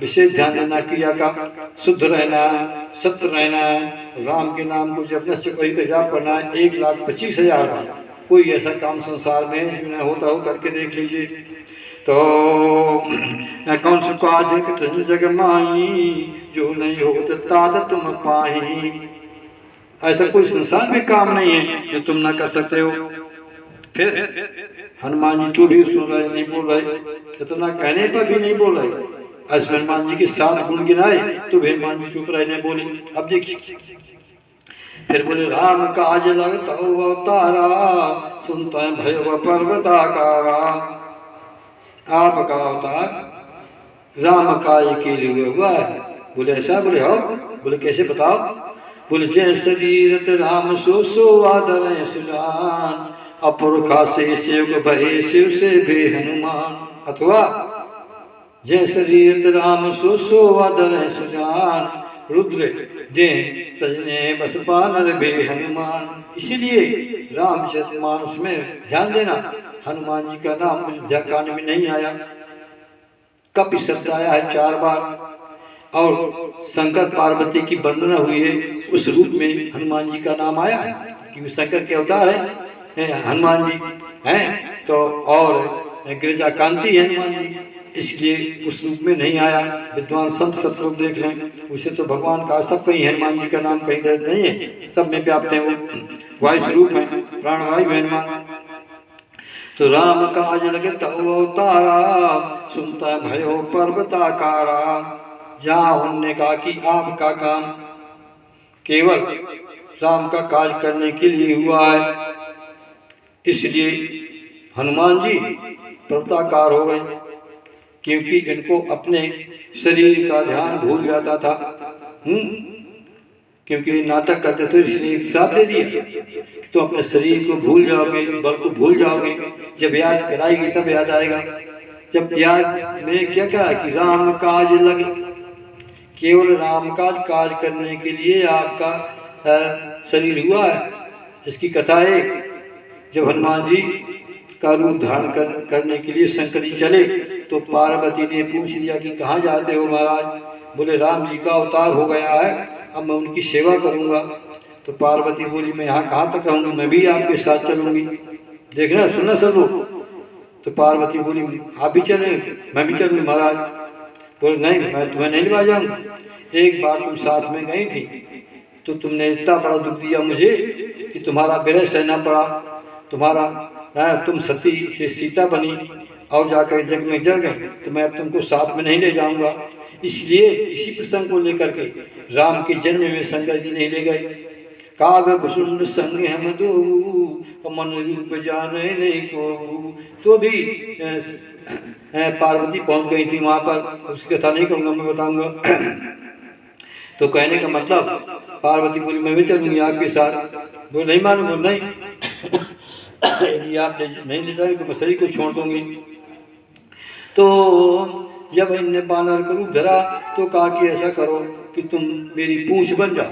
A: विशेष ध्यान देना, क्रिया का शुद्ध रहना है, सत्य रहना है, राम के नाम को जपने से कोई का जाप करना है 1,25,000 बार। कोई ऐसा काम संसार में जो न होता हो, करके देख लीजिए। तो कौन सुख आज कठिन जग माई, जो नहीं हो तात तुम पाही। ऐसा कोई संसार में काम नहीं है जो तुम ना कर सकते हो। फिर हनुमान जी तो भी सुन रहे, नहीं बोल रहे, इतना कहने पर भी नहीं बोल रहे। आज हनुमान जी के 7 गुण गिनाए तो भी हनुमान जी चुप रहे, नहीं बोले। अब देखिए फिर बोले राम काज लगता अवतारा, सुनता है भय पर्वताकारा। आपका अवतार राम काज के लिए हुआ है। बोले ऐसा? बोले हो। बोले कैसे बताओ? बोले जय शरीरत राम सो आदर सुजान, अपुरखा से शिव भय शिव से भे हनुमान। अथवा जय शरीरत राम सो आदर सुजान, रुद्र दे तजने बस पानर बे हनुमान। इसीलिए रामचरितमानस में ध्यान देना, हनुमान जी का नाम अयोध्या कांड में नहीं आया। कपि शब्द आया है 4 बार, और शंकर पार्वती की वंदना हुई है, उस रूप में हनुमान जी का नाम आया है, क्योंकि शंकर के अवतार है हनुमान जी हैं। तो और गिरिजा कांति है हनुमान जी, इसलिए उस रूप में नहीं आया। विद्वान संत सब लोग देख लें, उसे तो भगवान का सब कहीं हनुमान जी का नाम कहीं दर्ज नहीं है, सब में व्याप्त है। वो वायु स्वरूप है, प्राणवायु है हनुमान। तो राम काज लगे तब अवतारा, सुनता भयो पर्वताकारा। जहाँ उन्होंने कहा कि आपका काम केवल राम का काज करने के लिए हुआ है, इसलिए हनुमान जी पर्वताकार हो गए, क्योंकि इनको अपने शरीर का ध्यान भूल जाता था। क्योंकि नाटक करते थे, इसलिए एक साथ दे दिया तो अपने शरीर को भूल जाओगे, बल को भूल जाओगे। जब याद कराएगी तब याद आएगा। जब याद में क्या कहा कि राम काज लगे, केवल राम काज करने के लिए आपका शरीर हुआ है। इसकी कथा है, जब हनुमान जी का रूप धारण करने के लिए शंकर जी चले तो पार्वती ने पूछ लिया कि कहाँ जाते हो महाराज? बोले राम जी का अवतार हो गया है, अब मैं उनकी सेवा करूँगा। तो पार्वती बोली मैं यहाँ कहाँ तक रहूँगी, मैं भी आपके साथ चलूँगी। देखना सुनना सब लोग। तो पार्वती बोली आप भी चलें? मैं भी चलूँगी महाराज। बोले नहीं, मैं तुम्हें नहीं लेवा जाऊँगा। एक बार तुम साथ में गई थी तो तुमने इतना बड़ा दुख दिया मुझे कि तुम्हारा विरह सहना पड़ा, तुम सती से सीता बनी और जाकर जग में जल गई, तो मैं अब तुमको साथ में नहीं ले जाऊंगा। इसलिए इसी प्रसंग को लेकर के राम के जन्म में शंकर जी नहीं ले गए। काग कुसुंड संग हम दो, मन रूप जाने नहीं को। तो भी पार्वती पहुंच गई थी वहां पर, उसकी कथा नहीं कहूँगा, मैं बताऊंगा। तो कहने का मतलब पार्वती बोली मैं भी चलूंगी आपके साथ। वो नहीं मालूम, नहीं यदि आप नहीं ले जाएंगे तो मैं शरीर को छोड़ दूंगी। तो जब इनने बानर का रूप धरा तो कहा कि ऐसा करो कि तुम मेरी पूंछ बन जाओ।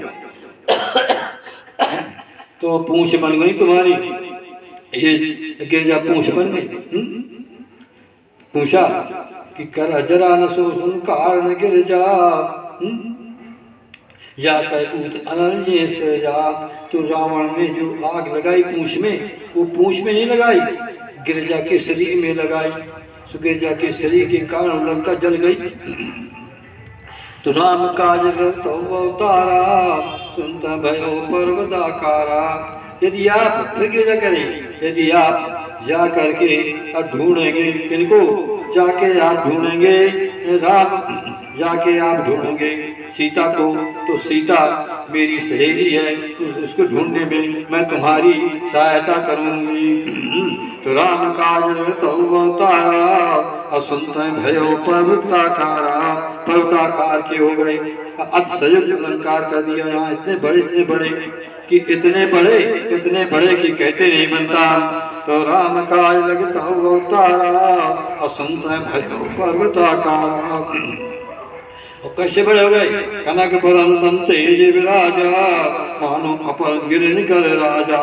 A: तो पूंछ बन गई तुम्हारी, ये गिरजा पूंछ बन गई। पूछा कि कर जरा न सो सुन कारण गिरजा, जा कहूत अनर्जे सजा। तो रावण ने जो आग लगाई पूंछ में, वो पूंछ में नहीं लगाई, गिरजा के शरीर में लगाई। सो गिरजा के शरीर के कारण लंका जल गई। तो राम काज तो अवतारा, सुनता भयो पर्वताकारा। यदि आप फिर गिरजा करें, यदि आप जा करके ढूंढेंगे किनको, जाके आप ढूंढेंगे राम, जाके आप ढूंढेंगे सीता को, तो सीता मेरी सहेली है, उसको ढूंढने में मैं तुम्हारी सहायता करूंगी। तो राम काज तो अवतारा असंत भयो पर्वताकारा, पर्वताकार के हो गए, अतिशयोक्त अलंकार कर दिया। यहाँ इतने बड़े कि इतने बड़े कि कहते नहीं बनता। तो राम काज लगता अवतारा असंत भयो पर्वताकारा। और कैसे बड़े हो गए, कनक बरन तेज विराजा मानो अपर गिरन कर राजा।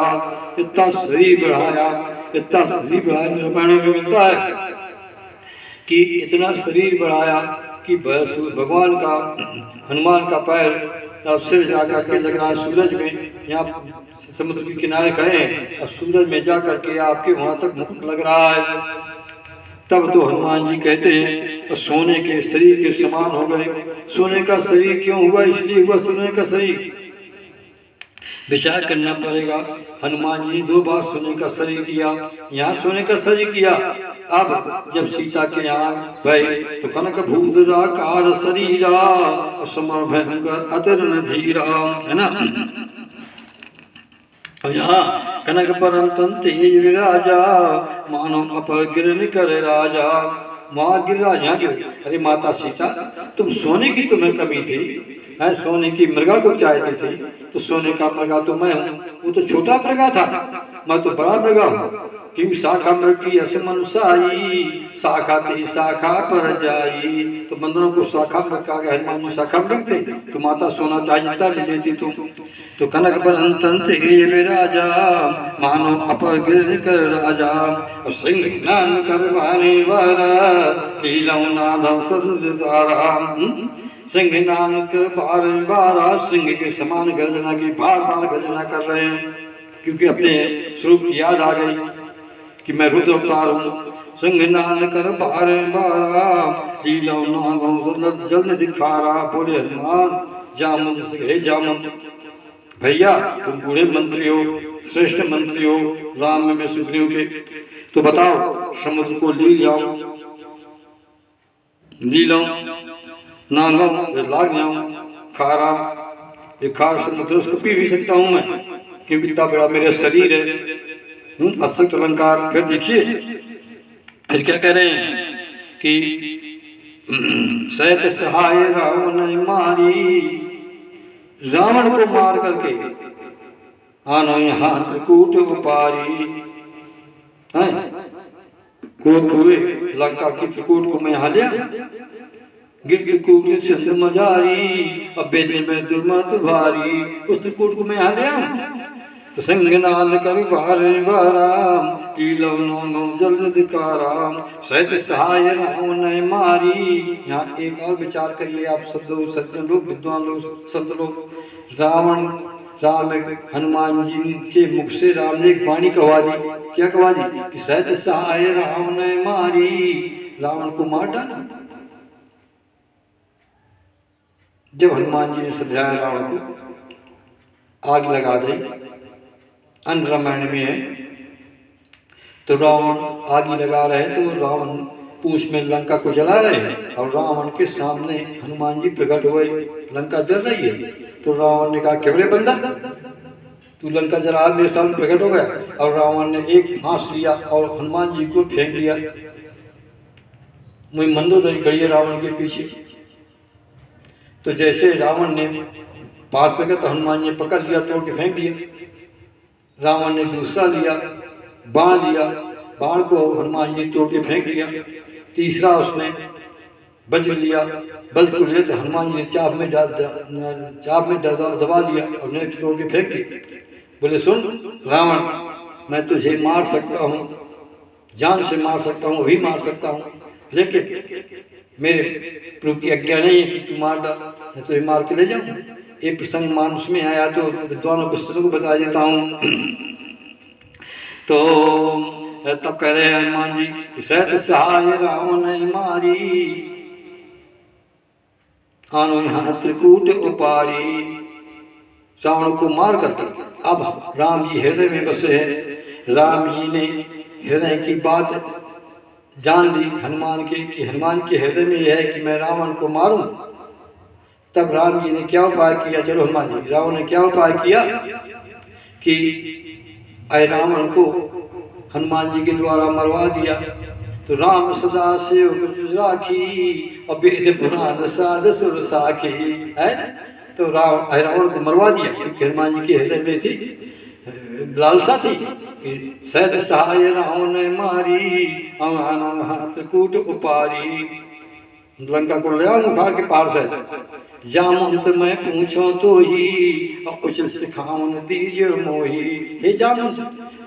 A: इतना शरीर बढ़ाया, इतना शरीर बढ़ाया, रामायण में मिलता है कि इतना शरीर बढ़ाया कि भगवान का, हनुमान का पैर और सिर जाकर के लग रहा है सूरज में। यहाँ समुद्र के किनारे खड़े हैं और सूरज में जा करके आपके वहां तक मुकुट लग रहा है। तब तो हनुमान जी कहते हैं सोने के शरीर के समान हो गए। सोने का शरीर क्यों हुआ, इसलिए हुआ सोने का शरीर, विचार करना पड़ेगा। हनुमान जी 2 बार सोने का शरीर किया, यहाँ सोने का शरीर किया। अब जब सीता के यहाँ गए तो कनक भूधराकार शरीरा समर भयंकर अतिरन धीरा, है ना। और यहाँ कनक परम तेज विराजा मानो अपर गिरन कर राजा। वहाँ गिरिराज, यहाँ गिर, अरे माता सीता तुम सोने की तुम्हें कमी थी, है सोने की मृगा को चाहती थी, तो सोने का मृगा तो मैं हूँ, वो तो छोटा मृगा था, मैं तो बड़ा मृगा हूँ। क्योंकि शाखा मृग की असमनुसाई शाखा थी शाखा पर जाई। तो बंदरों को शाखा मृग कहा गया, हनुमान जी शाखा मृग थे, तो माता सोना चाहिए ले लेती तुम। तो कनक बरन तेज विराजा मानो अपर गिरन कर राजा। और सिंह नान करवाने वाला लीलाओं नादम सद सारा। सिंह नान कर बार सिंह के समान गर्जना की बार बार गर्जना कर रहे हैं, क्योंकि अपने स्वरूप की याद आ गई कि मैं रुद्र अवतार हूँ। सिंह नान कर बार लीलाओं नादम जल दिखारा। बोले हनुमान जामुन हे जामुन, भैया तुम बूढ़े मंत्री हो, श्रेष्ठ मंत्री हो, राम में सुग्रीव के, तो बताओ समुद्र को ली जाऊं, ली लाऊं, ना लाऊं, लाग जाऊं, खारा, ये खार समुद्र उसको पी भी सकता हूं मैं, क्योंकि इतना बड़ा मेरा शरीर है। अशक्त अलंकार। फिर देखिए फिर क्या कह रहे हैं कि सैत सहाय रावण मारी, रावण को मार करके आनो यहाँ त्रिकूट उपारी, को पूरे लंका की त्रिकूट को मैं यहाँ लिया, गिर त्रिकूट चंद मजारी, अब बेले में दुर्मत भारी, उस त्रिकूट को मैं यहाँ लिया। तो संग नाल कर बाराम जल दिकाराम सहित सहाय रावण मारी। यहाँ एक और विचार करिए आप सब लोग, सज्जन लोग, विद्वान लोग, संत लोग। रावण, राम हनुमान जी के मुख से राम ने एक वाणी कहवा दी। क्या कहवा दी कि सहित सहाय रावण मारी, रावण को मार डाला। जब हनुमान जी ने समझाया रावण को, आग लगा दी, अन्य रामायण में है। तो रावण आग लगा रहे, तो रावण पूंछ में लंका को जला रहे हैं और रावण के सामने हनुमान जी प्रकट हुए, लंका जल रही है। तो रावण ने कहा केवरे बंदा, तू लंका जला मेरे सामने प्रकट हो गया। और रावण ने एक फांस लिया और हनुमान जी को फेंक दिया। मुझे मंदोदरी खड़ी है रावण के पीछे। तो जैसे रावण ने पास पकड़ा तो हनुमान जी ने पकड़ लिया, तोड़ के फेंक दिया। रावण ने दूसरा लिया, बाण लिया, बाण को हनुमान जी तोड़ के फेंक दिया। तीसरा उसने वज्र लिया, वज्र को लिया तो हनुमान जी ने चाप में दबा दिया और नेट तोड़ के फेंक दिया। बोले सुन रावण, मैं तुझे मार सकता हूँ, जान से मार सकता हूँ, अभी मार सकता हूँ, लेकिन मेरे प्रभु की आज्ञा नहीं है कि तू मार डाल, मैं तुझे मार के ले जाऊँ। ये प्रसंग मानुष में आया तो विद्वानों को बता देता हूँ। तो तब कह रहे हैं हनुमान जी, सहित सहाय रावण मारी, आनो यहाँ त्रिकूट उपारी। रावण को मार करके अब राम जी हृदय में बसे हैं। राम जी ने हृदय की बात जान ली हनुमान की कि हनुमान के हृदय में यह है कि मैं रावण को मारूं। तब राम जी ने क्या उपाय किया, चलो हनुमान जी, रावण ने क्या उपाय किया कि अय रावण को हनुमान जी के द्वारा मरवा दिया। तो राम सदा से राखी और वेद पुराण साध सुर साखी है। तो रावण को मरवा दिया क्योंकि हनुमान जी के हृदय में थी लालसा थी कि सद सहाय रावण मारी अवन हाथ कूट उपारी। लंका को ले आओ उखाड़ के पार से जामंत मैं पूछो तो ही उचित सिखावन दीजिए मोही। हे जामंत,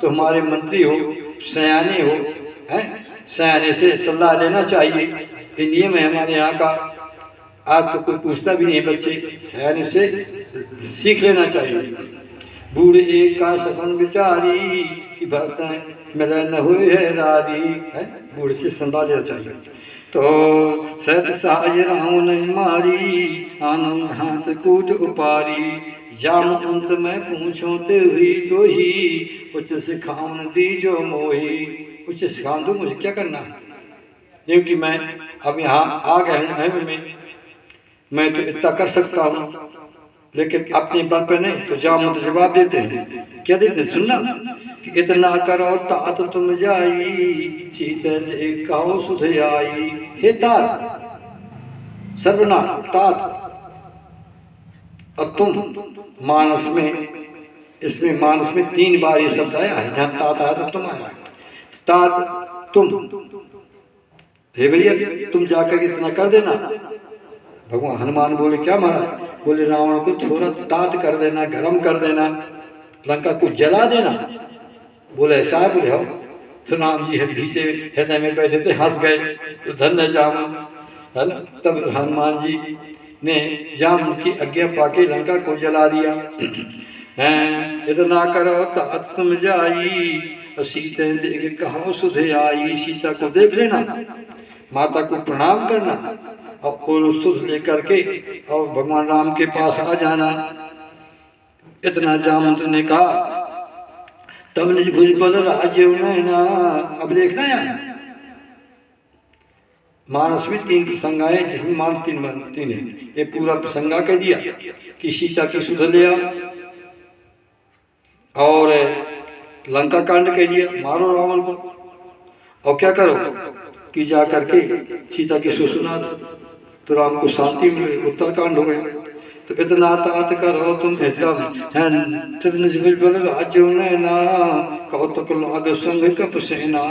A: तो हमारे मंत्री हो, सयाने हो, हैं, सयाने से सलाह लेना चाहिए। ये नियम है हमारे यहाँ का। आज तो कोई पूछता भी नहीं, बच्चे सयाने से सीख लेना चाहिए। बूढ़े एक का सपन विचारी कि भक्त मिले न हुए है रारी है, बूढ़े से सलाह लेना चाहिए। तो सत सहाय रावण मारी आनंद हाथ कूट उपारी। जाम अंत में पूछो ते हुई तो ही उच्च सिखावन दीजो मोही। उच्च सिखावन दो, मुझे क्या करना है, क्योंकि मैं अब यहाँ आ गया हूँ, मैं तो इतना कर सकता हूँ, लेकिन अपने बल पे नहीं। तो जामुन जवाब देते हैं, क्या देते हैं, सुनना कि इतना करो तात तुम जाई शीतल कहो सुध आई। हे तात, सर्वना तात, और तुम मानस में, इसमें मानस में 3 बार ये शब्द आया है। जहाँ तात आया तो तुम आया, तात तुम, हे भैया तुम जाकर इतना कर देना। भगवान हनुमान बोले क्या महाराज, बोले रावण को थोड़ा तात कर देना, गरम कर देना, लंका को जला देना। बोले ऐसा है, बोले हो। तो राम जी हड्डी से हृदय में बैठे थे, हंस गए, तो धन्य जामुन है ना। तब हनुमान जी ने जामुन की आज्ञा पाके लंका को जला दिया। इतना करो तात तुम जाई सीता देख कहो सुध आई। सीता को देख लेना, माता को प्रणाम करना और सुध लेकर के और भगवान राम के पास आ जाना। इतना जामंत ने कहा। तब निज भुज बल राज्य नैना। अब देखना यार, मानस में 3 प्रसंग आए जिसमें मान 3 है। ये पूरा प्रसंगा कह दिया कि सीता की सुध लिया और लंका कांड कह दिया, मारो रावण को, और क्या करो कि जा करके सीता की सुध सुना दो, तो राम को शांति मिले, उत्तरकांड हो गया। तो इतना तात करो तुम ऐसा राज्य नैना कौतुक लाग संग कप सेना।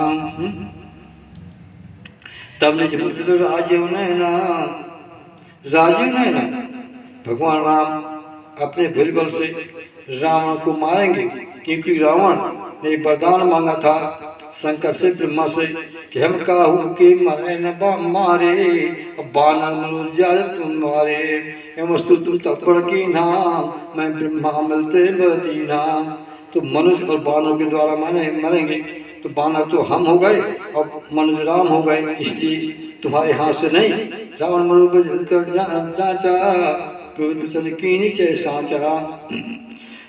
A: तब राजीव नैना, राजीव नैना, भगवान राम अपने भुजबल से रावण को मारेंगे, क्योंकि रावण ने वरदान मांगा था शंकर से, ब्रह्मा से कि हम काहू के मरे न मारे बानर मनुष्य तुम मारे। वस्तु तुम तपड़ की नाम मैं ब्रह्मा मिलते बदीना। तो मनुष्य और बानर के द्वारा मरेंगे, तो बानर तो हम हो गए और मनुष्य राम हो गए, इसलिए तुम्हारे हाथ से नहीं। रावण मनुष्य कर जाचा चल की नीचे साचा।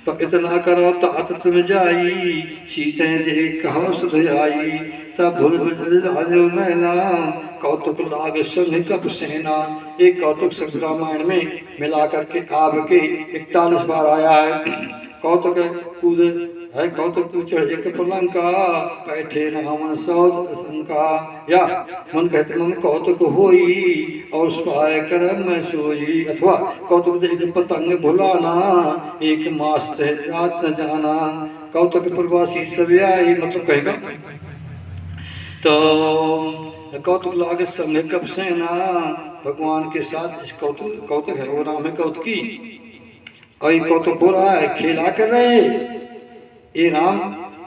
A: तो इतना करो तात तुम जाई सीते देख कहो सुध आई। तब भूल मैना कौतुक लाग संग कप सेना। एक कौतुक शब्द रामायण में मिला करके आपके 41 बार आया है। कौतुक कूद है, कौतुक चढ़ एक पलंका बैठे रावण सौद शंका। या मन कहते मन कौतुक होई और स्वाय करम में सोई। अथवा कौतुक देख पतंग भुलाना एक मास रात न जाना। कौतुक प्रवासी सब आई, मतलब कहेगा तो कौतुक लागे संग कप सेना। भगवान के साथ इस कौतुक है, वो राम है कौतुकी, और ये कौतुक हो रहा है, खेला कर रहे हैं ये राम,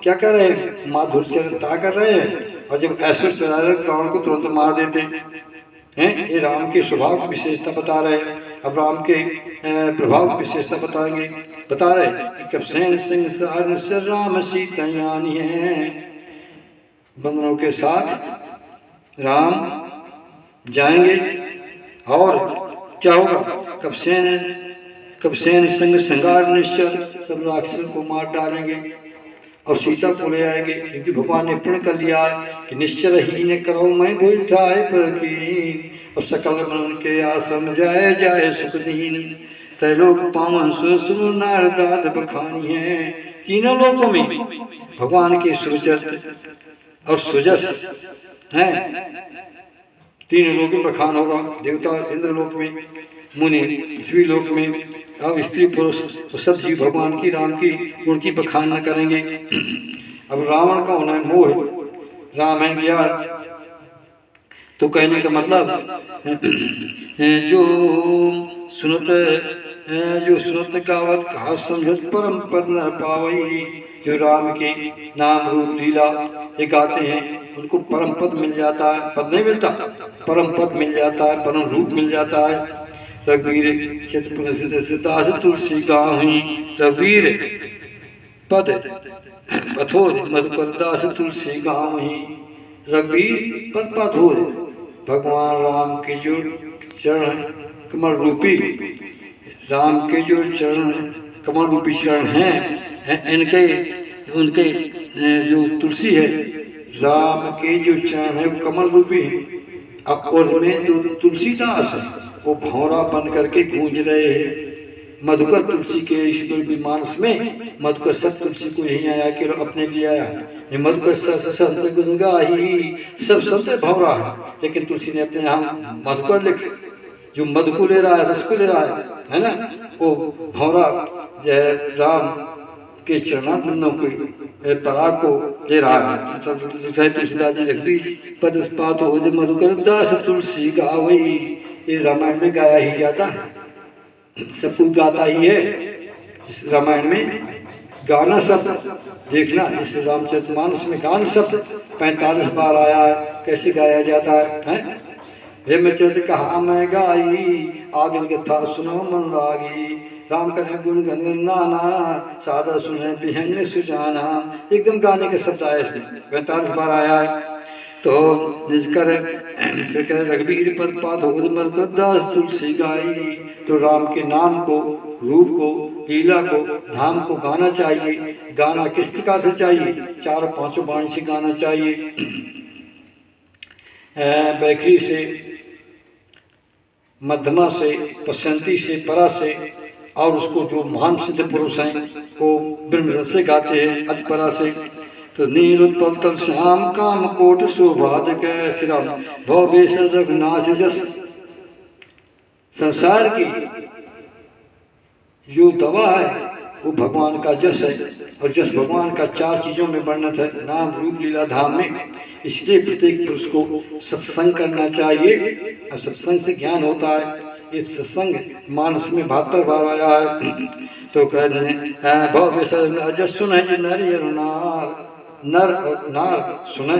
A: क्या कर रहे हैं, माधुर चरिता कर रहे हैं। और जब ऐश्वर्य चला रहे रावण को तुरंत मार देते हैं। ये राम के स्वभाव की विशेषता बता रहे हैं। अब राम के प्रभाव की विशेषता बताएंगे, बता रहे कब सैन सिंह सार राम सीता यानी है। बंदरों के साथ राम जाएंगे और क्या होगा, कब सेन संग संगार निश्चर, सब राक्षसों को मार डालेंगे और सीता को ले आएंगे, क्योंकि भगवान ने प्रण कर लिया है कि निश्चर ही ने करो मैं बुझाए पर की, और सकल मन के आश्रम जाए जाए सुख दीन, त्रैलोक पावन सुर नारदाद बखानी है। तीनों लोकों में भगवान के सुचरित्र और सुजस हैं, तीन लोक में बखान होगा, देवता इंद्रलोक में, मुनि पृथ्वी लोक में, अब स्त्री पुरुष तो सब जीव भगवान की राम की गुण की बखान न करेंगे। अब रावण का होना है मोह, राम है ज्ञान, तो कहने का मतलब जो सुनत गावत कहा समझत परम पद न पावई, जो राम के नाम रूप लीला ये गाते हैं उनको परम पद मिल जाता है, पद नहीं मिलता, परम पद मिल जाता है, परम रूप मिल जाता है। रघुवीर सिद्धास तुलसी गाहुई, रघुवीर पद पथोर मधुकर दास तुलसी गाहुई, रघुवीर पद पथोर भगवान राम के जो चरण कमल रूपी, राम के जो चरण कमल रूपी चरण हैं इनके उनके जो तुलसी है, राम के जो चरण है वो कमल रूपी है। अब उनमें जो तुलसीदास है वो भौरा बन करके गूंज रहे हैं। मधुकर तुलसी के ईश्वर भी मानस में मधुकर सब तुलसी को यही आया कि अपने लिए आया, मधुकर संत गुण गाही, सब संत भौरा है, लेकिन तुलसी ने अपने यहाँ मधुकर लिख, जो मधु को ले रहा है, रस को ले रहा है ना, वो भौरा राम के चरणात्मों के पराग को ले रहा है। तुलसीदास जी जगदीश पद पात हो मधुकर दास तुलसी गावई, ये रामायण में गाया ही जाता है, सब कुछ गाता ही है इस रामायण में। गाना शब्द देखना, इस रामचरितमानस में गान शब्द 45 बार आया है, कैसे गाया जाता है? हेमचंद कहा मैं गाई, आगे कथा सुनो मन लागी, राम करें गुण गण नाना, सादा सुने बिहंग सुजाना, एकदम गाने के शब्द आए इसमें, 45 बार आया है। तो निजकर फिर कह रघुवीर पद पात हो दास तुलसी गाई, तो राम के नाम को, रूप को, लीला को, धाम को गाना चाहिए। गाना किस प्रकार से चाहिए? 4-5 वाणी से गाना चाहिए, बैखरी से, मध्यमा से, पसंती से, परा से, और उसको जो महान सिद्ध पुरुष हैं वो ब्रह्म रस से गाते हैं अतिपरा से। तो नील उत्पल तल श्याम काम कोट शोभाद के श्री राम भव रघुनाथ जस, संसार की जो दवा है वो भगवान का जस है, और जस भगवान का 4 चीजों में वर्णित है, नाम रूप लीला धाम में। इसलिए प्रत्येक पुरुष को सत्संग करना चाहिए, और सत्संग से ज्ञान होता है। ये सत्संग मानस में 72 बार आया है। तो कहने भव अजस सुने नर नार, नर और नार सुने,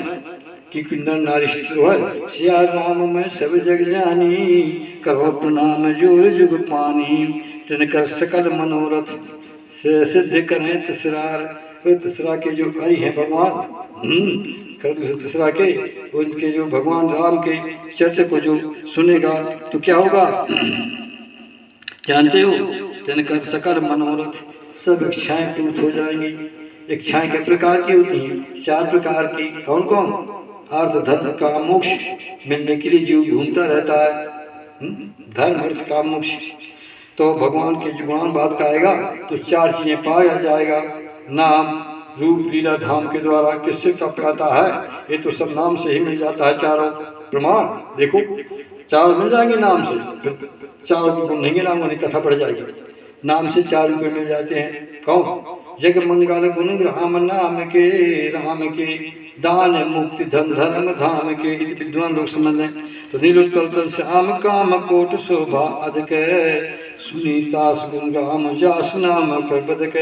A: क्योंकि नर नारी है। सिया राम में सब जग जानी, करो प्रणाम जोर जुग पानी, तिनकर सकल मनोरथ से सिद्ध करें तसरार। तसरा के जो हरि हैं भगवान, तीसरा के उनके जो भगवान राम के चरित्र को जो सुनेगा तो क्या होगा जानते हो? तिनकर सकल मनोरथ, सब इच्छाएं पूर्ण हो जाएंगी। इच्छाएं किस प्रकार की होती हैं? 4 प्रकार की। कौन कौन? अर्थ धर्म काम मोक्ष मिलने के लिए जीव घूमता रहता है, धर्म अर्थ काम मोक्ष। तो भगवान के जुबान बात खाएगा तो 4 चीजें पाया जाएगा, नाम रूप लीला धाम के द्वारा। किससे प्राप्त आता है? ये तो सब नाम से ही मिल जाता है। चारों प्रमाण देखो, 4 मिल जाएंगे नाम से, फिर 4 को गुण नहीं नाम नहीं, कथा पड़ जाएगी। नाम से 4 रुपये मिल जाते हैं। कौन? जग मंगल गुण राम नाम के, राम के दान मुक्ति धन धर्म धाम के, विद्वान लोग समझ लें। तो नीलोत्पल श्याम काम कोट शोभा अधिक, सुनीतास गुण राम जास नाम कर बदक।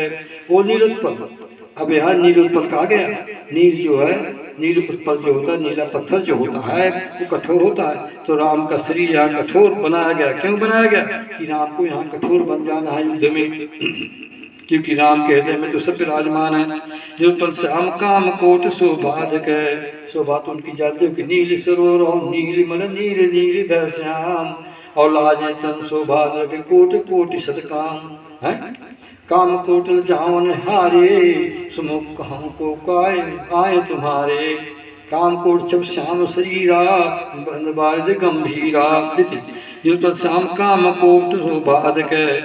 A: वो नीलोत्पल, अब यहाँ नील उत्पल कहा गया। नील जो है, नील उत्पल जो होता है, नीला पत्थर जो होता है वो कठोर होता है। तो राम का शरीर यहाँ कठोर बनाया गया। क्यों बनाया गया? कि राम को यहाँ कठोर बन जाना है युद्ध में, क्योंकि राम के हृदय में तो सब विराजमान है। नीलोत्पल श्याम काम कोट शोभाधक, शोभा तो उनकी जाती है कि नील सरोवर नील मन नील नील धर श्याम, और लाजे तन शोभाधक कोट कोटि सतकाम है। काम कोटल जावन हारे, सुमुख कहाँ को काय आए तुम्हारे। काम कोट सब श्याम शरीरा, बाध गंभीरा। युत श्याम काम कोट हो बाध के।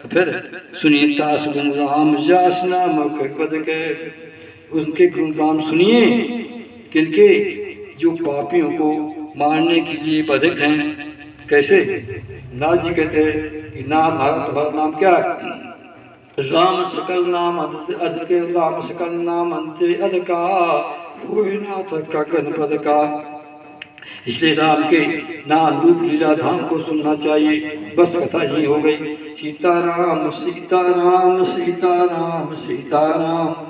A: फिर सुनिए तास गुण राम जास नामक पद के। उनके गुण राम सुनिए, किनके? जो पापियों को मारने के लिए बधिक हैं। कैसे? नाथ जी कहते हैं कि नाम तुम्हारा नाम क्या है? राम सकल नाम अध के, राम सकल नाम अंत्य अध का, हुए नाथ का गणपद का। इसलिए राम के नाम रूप लीला धाम को सुनना चाहिए। बस कथा ही हो गई। सीताराम सीताराम सीताराम सीताराम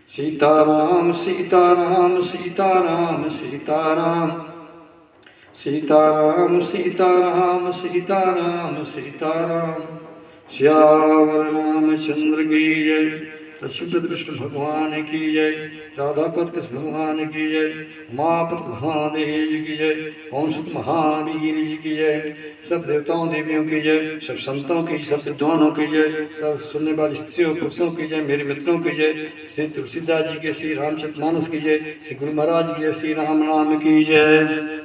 A: सीताराम सीताराम सीताराम सीताराम सीताराम सीताराम सीताराम सीताराम। श्यावर रामचंद्र की जय। लक्ष्मीपति कृष्ण भगवान की जय। राधापति कृष्ण भगवान की जय। उमापति महादेव जी की जय। पवन महावीर जी की जय। सब देवताओं देवियों की जय। सब संतों की, सब विद्वानों की जय। सब सुनने वाली स्त्रियों पुरुषों की जय। मेरे मित्रों की जय। श्री तुलसीदास जी के, श्री रामचरितमानस की जय। श्री गुरु महाराज की जय। श्री राम नाम की जय।